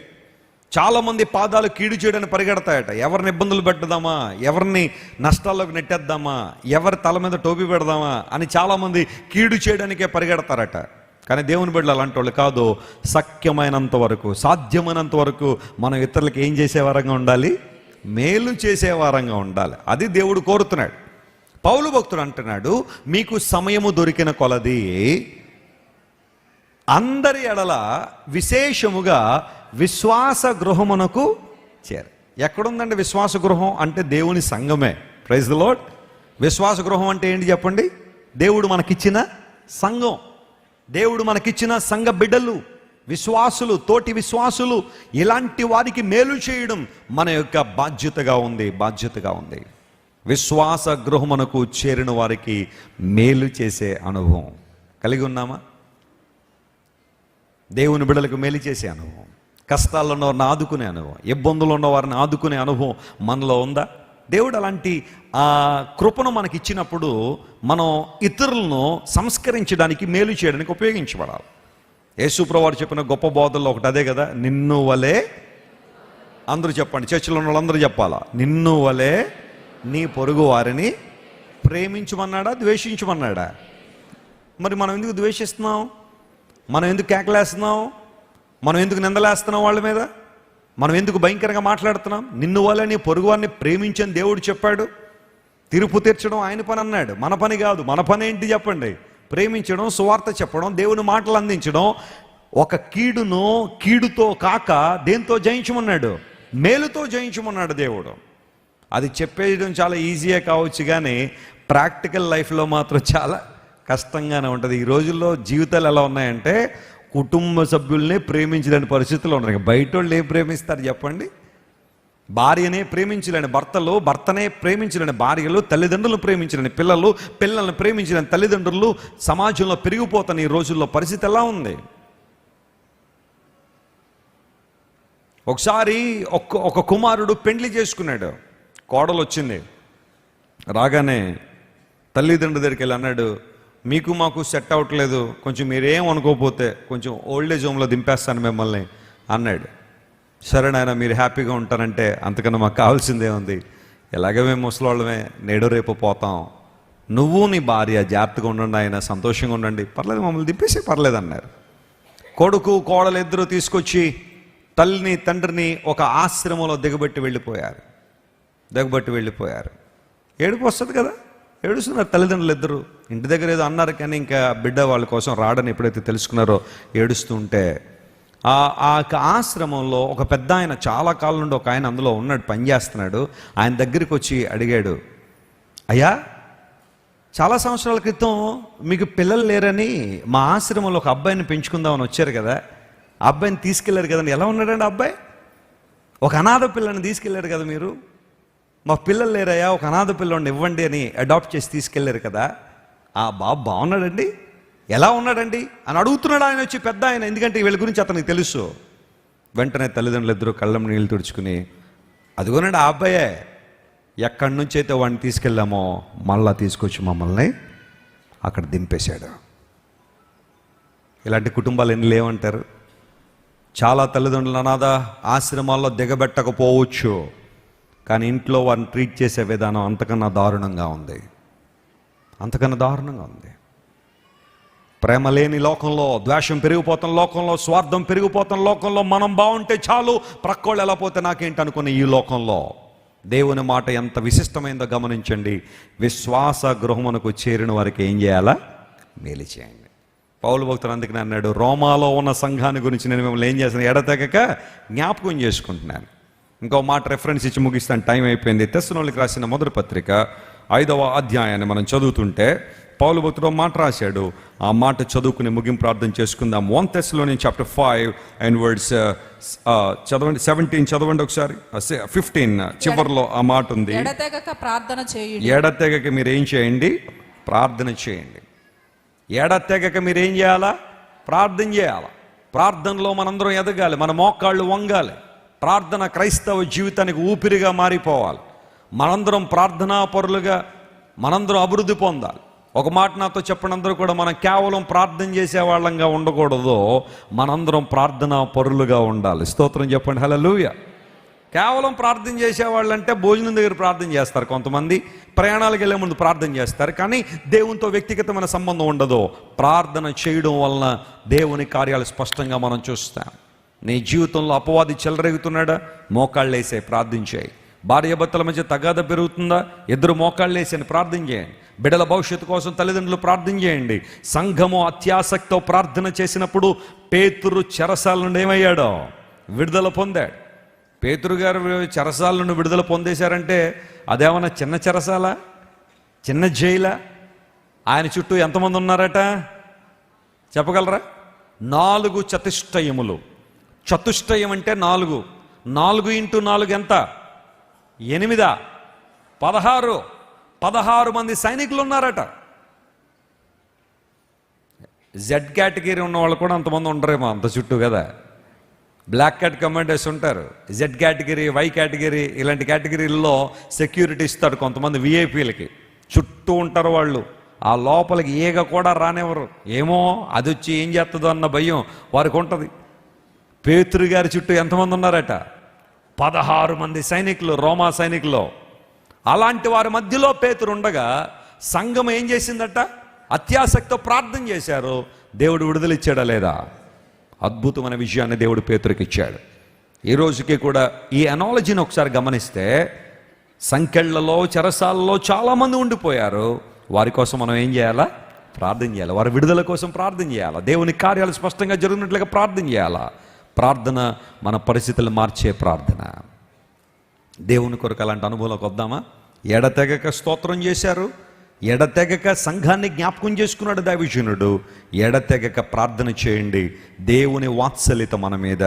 చాలామంది పాదాలు కీడు చేయడానికి పరిగెడతాయట. ఎవరిని ఇబ్బందులు పెట్టదామా, ఎవరిని నష్టాల్లోకి నెట్టేద్దామా, ఎవరి తల మీద టోపీ పెడదామా అని చాలామంది కీడు చేయడానికే పరిగెడతారట. కానీ దేవుని బిడ్డలు అలాంటి వాళ్ళు కాదు. సఖ్యమైనంత వరకు, సాధ్యమైనంత వరకు మనం ఇతరులకు ఏం చేసేవారంగా ఉండాలి? మేలు చేసేవారంగా ఉండాలి. అది దేవుడు కోరుతున్నాడు. పౌలు భక్తుడు అంటున్నాడు, మీకు సమయము దొరికిన కొలది అందరి ఎడల విశేషముగా విశ్వాస గృహమునకు చేరు. ఎక్కడుందండి విశ్వాస గృహం? అంటే దేవుని సంఘమే. Praise the Lord. విశ్వాస గృహం అంటే ఏంటి చెప్పండి? దేవుడు మనకిచ్చిన సంఘం, దేవుడు మనకిచ్చిన సంఘ బిడ్డలు, విశ్వాసులు, తోటి విశ్వాసులు, ఇలాంటి వారికి మేలు చేయడం మన యొక్క బాధ్యతగా ఉంది. విశ్వాస గృహమునకు చేరిన వారికి మేలు చేసే అనుభవం కలిగి ఉన్నామా? దేవుని బిడ్డలకు మేలు చేసే అనుభవం, కష్టాల్లో ఉన్న వారిని ఆదుకునే అనుభవం, ఇబ్బందులు ఉన్న వారిని ఆదుకునే అనుభవం మనలో ఉందా? దేవుడు అలాంటి కృపను మనకి ఇచ్చినప్పుడు మనం ఇతరులను సంస్కరించడానికి, మేలు చేయడానికి ఉపయోగించబడాలి. యేసు ప్రభువు చెప్పిన గొప్ప బోధల్లో ఒకటి అదే కదా, నిన్ను వలే, అందరూ చెప్పండి, చర్చిలో ఉన్న వాళ్ళందరూ చెప్పాలా, నిన్ను వలే నీ పొరుగు వారిని ప్రేమించమన్నాడా, ద్వేషించమన్నాడా? మరి మనం ఎందుకు ద్వేషిస్తున్నాం? మనం ఎందుకు కేకలేస్తున్నాం? మనం ఎందుకు నిందలేస్తున్నాం వాళ్ళ మీద? మనం ఎందుకు భయంకరంగా మాట్లాడుతున్నాం? నిన్ను వల్ల నీ పొరుగు వారిని ప్రేమించని దేవుడు చెప్పాడు. తీర్పు తీర్చడం ఆయన పని అన్నాడు, మన పని కాదు. మన పని ఏంటి చెప్పండి? ప్రేమించడం, సువార్త చెప్పడం, దేవుని మాటలు అందించడం. ఒక కీడును కీడుతో కాక దేంతో జయించమన్నాడు? మేలుతో జయించమన్నాడు దేవుడు. అది చెప్పేయడం చాలా ఈజీయే కావచ్చు, కానీ ప్రాక్టికల్ లైఫ్లో మాత్రం చాలా కష్టంగానే ఉంటుంది. ఈ రోజుల్లో జీవితాలు ఎలా ఉన్నాయంటే, కుటుంబ సభ్యుల్ని ప్రేమించలేని పరిస్థితుల్లో ఉన్నారు. బయట వాళ్ళు ఏం ప్రేమిస్తారు చెప్పండి? భార్యనే ప్రేమించలేని భర్తలు, భర్తనే ప్రేమించలేని భార్యలు, తల్లిదండ్రులు ప్రేమించలేని పిల్లలు, పిల్లల్ని ప్రేమించలేని తల్లిదండ్రులు సమాజంలో పెరిగిపోతున్న ఈ రోజుల్లో పరిస్థితి ఎలా ఉంది? ఒకసారి ఒక కుమారుడు పెండ్లి చేసుకున్నాడు. కోడలు వచ్చింది. రాగానే తల్లిదండ్రుల దగ్గరికి వెళ్ళి అన్నాడు, మీకు మాకు సెట్ అవ్వట్లేదు, కొంచెం మీరేం అనుకోకపోతే కొంచెం ఓల్డేజ్ హోమ్లో దింపేస్తాను మిమ్మల్ని అన్నాడు. సరే నాయన, మీరు హ్యాపీగా ఉంటారంటే అంతకన్నా మాకు కావాల్సిందే ఉంది. ఎలాగే మేము ముసలోళ్ళమే, నేడు రేపు పోతాం, నువ్వు నీ భార్య జాగ్రత్తగా ఉండండి, ఆయన సంతోషంగా ఉండండి, పర్లేదు మమ్మల్ని దింపేసి పర్లేదు అన్నారు. కొడుకు కోడలు ఇద్దరు తీసుకొచ్చి తల్లిని తండ్రిని ఒక ఆశ్రమంలో దిగబెట్టి వెళ్ళిపోయారు. ఏడుపు వస్తుంది కదా, ఏడుస్తున్నారు తల్లిదండ్రులు ఇద్దరు. ఇంటి దగ్గర ఏదో అన్నారు కానీ ఇంకా బిడ్డ వాళ్ళ కోసం రాడని ఎప్పుడైతే తెలుసుకున్నారో ఏడుస్తూ ఉంటే, ఆ ఆశ్రమంలో ఒక పెద్ద ఆయన, చాలా కాలం నుండి ఒక ఆయన అందులో ఉన్నాడు, పనిచేస్తున్నాడు. ఆయన దగ్గరికి వచ్చి అడిగాడు, అయ్యా, చాలా సంవత్సరాల క్రితం మీకు పిల్లలు లేరని మా ఆశ్రమంలో ఒక అబ్బాయిని పెంచుకుందామని వచ్చారు కదా, ఆ అబ్బాయిని తీసుకెళ్లారు కదండి, ఎలా ఉన్నాడండి అబ్బాయి? ఒక అనాథ పిల్లని తీసుకెళ్లారు కదా మీరు, మా పిల్లలు లేరయ్యా, ఒక అనాథ పిల్లని ఇవ్వండి అని అడాప్ట్ చేసి తీసుకెళ్లారు కదా, ఆ బాబు బాగున్నాడండి, ఎలా ఉన్నాడండి అని అడుగుతున్నాడు ఆయన వచ్చి, పెద్ద ఆయన. ఎందుకంటే వీళ్ళ గురించి అతనికి తెలుసు. వెంటనే తల్లిదండ్రులు ఇద్దరు కళ్ళం నీళ్ళు తుడుచుకుని, అదిగోనండి ఆ అబ్బాయే, ఎక్కడి నుంచి అయితే వాడిని తీసుకెళ్ళామో మళ్ళా తీసుకొచ్చి మమ్మల్ని అక్కడ దింపేశాడు. ఇలాంటి కుటుంబాలు ఎన్ని లేవంటారు? చాలా తల్లిదండ్రులు అనాథ ఆశ్రమాల్లో దిగబెట్టకపోవచ్చు, కానీ ఇంట్లో వారిని ట్రీట్ చేసే విధానం అంతకన్నా దారుణంగా ఉంది. ప్రేమ లేని లోకంలో, ద్వేషం పెరిగిపోతున్న లోకంలో, స్వార్థం పెరిగిపోతున్న లోకంలో, మనం బాగుంటే చాలు, ప్రక్కోళ్ళు ఎలా పోతే నాకేంటి అనుకునే ఈ లోకంలో దేవుని మాట ఎంత విశిష్టమైందో గమనించండి. విశ్వాస గృహమునకు చేరిన వారికి ఏం చేయాలా? మేలు చేయండి. పౌలు భక్తుడు అందుకని అన్నాడు, రోమాలో ఉన్న సంఘాన్ని గురించి నేను మిమ్మల్ని ఏం చేస్తాను, ఎడతెగక జ్ఞాపకం చేసుకుంటున్నాను. ఇంకో మాట రెఫరెన్స్ ఇచ్చి ముగిస్తాను, టైం అయిపోయింది. తెస్సలోనికీ రాసిన మొదటి పత్రిక 5వ అధ్యాయాన్ని మనం చదువుతుంటే పౌలు భక్తుడు మాట రాశాడు. ఆ మాట చదువుకుని ముగింపు ప్రార్థన చేసుకుందాం. 1 Thessalonians chapter 5 and verse చదవండి, 17 చదవండి ఒకసారి, 15 చివర్లో ఆ మాట ఉంది. ఎడతెగక మీరు ఏం చేయండి? ప్రార్థన చేయండి. ఎడతెగక మీరేం చేయాలా? ప్రార్థన చేయాలా. ప్రార్థనలో మనందరం ఎదగాలి, మన మోకాళ్ళు వంగాలి. ప్రార్థన క్రైస్తవ జీవితానికి ఊపిరిగా మారిపోవాలి. మనందరం ప్రార్థనా పరులుగా మనందరం అభివృద్ధి పొందాలి. ఒక మాట నాతో చెప్పండి, అందరూ కూడా మనం కేవలం ప్రార్థన చేసే వాళ్ళంగా ఉండకూడదు, మనందరం ప్రార్థనా పరులుగా ఉండాలి. స్తోత్రం చెప్పండి, హల్లెలూయా. కేవలం ప్రార్థన చేసేవాళ్ళంటే భోజనం దగ్గర ప్రార్థన చేస్తారు, కొంతమంది ప్రయాణాలకు వెళ్ళే ముందు ప్రార్థన చేస్తారు, కానీ దేవునితో వ్యక్తిగతమైన సంబంధం ఉండదు. ప్రార్థన చేయడం వలన దేవుని కార్యాలు స్పష్టంగా మనం చూస్తాం. నీ జీవితంలో అపవాది చెలరేగుతున్నాడా? మోకాళ్ళు వేసే ప్రార్థన చేయి. భార్యాభర్తల మధ్య తగాద పెరుగుతుందా? ఇద్దరు మోకాళ్ళు వేసి ప్రార్థన చేయండి. బిడ్డల భవిష్యత్తు కోసం తల్లిదండ్రులు ప్రార్థన చేయండి. సంఘము అత్యాసక్తితో ప్రార్థన చేసినప్పుడు పేతురు చెరసాల నుండి ఏమయ్యాడో? విడుదల పొందాడు. పేతురు గారు చెరసాల నుండి విడుదల పొందేశారంటే అదేమన్నా చిన్న చెరసాల, చిన్న జైలా? ఆయన చుట్టూ ఎంతమంది ఉన్నారట చెప్పగలరా? 4 చతుష్టయములు. చతుష్టయం అంటే 4. 4 ఇంటూ 4 ఎంత? 8. 16 మంది సైనికులు ఉన్నారట. జెడ్ కేటగిరీ ఉన్న వాళ్ళు కూడా అంతమంది ఉండరేమో అంత చుట్టూ కదా. బ్లాక్ క్యాట్ కమాండర్స్ ఉంటారు, జెడ్ కేటగిరీ, వై కేటగిరీ, ఇలాంటి కేటగిరీల్లో సెక్యూరిటీ ఇస్తాడు కొంతమంది విఐపీలకి. చుట్టూ ఉంటారు వాళ్ళు. ఆ లోపలికి ఈగ కూడా రానివ్వరు. ఏమో అది వచ్చి ఏం చేస్తుందో అన్న భయం వారికి ఉంటుంది. పేతురు గారి చుట్టూ ఎంతమంది ఉన్నారట? 16 మంది సైనికులు, రోమా సైనికులు. అలాంటి వారి మధ్యలో పేతురు ఉండగా సంఘం ఏం చేసిందట? అత్యాసక్తితో ప్రార్థన చేశారు. దేవుడు విడుదలిచ్చాడా లేదా? అద్భుతమైన విషయాన్ని దేవుడు పేతురుకి ఇచ్చాడు. ఈ రోజుకి కూడా ఈ అనాలజీని ఒకసారి గమనిస్తే సంకెళ్లలో, చెరసాలలో చాలామంది ఉండిపోయారు. వారి కోసం మనం ఏం చేయాలా? ప్రార్థన చేయాలి. వారి విడుదల కోసం ప్రార్థన చేయాలా? దేవుని కార్యాలు స్పష్టంగా జరిగినట్లుగా ప్రార్థన చేయాలా? ప్రార్థన మన పరిస్థితులు మార్చే ప్రార్థన. దేవుని కొరకు అలాంటి అనుభవంలోకి వద్దామా? ఎడతెగక స్తోత్రం చేశారు, ఎడతెగక సంఘాన్ని జ్ఞాపకం చేసుకున్నాడు దైవజనుడు. ఎడతెగక ప్రార్థన చేయండి. దేవుని వాత్సల్యత మన మీద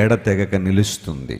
ఎడతెగక నిలుస్తుంది.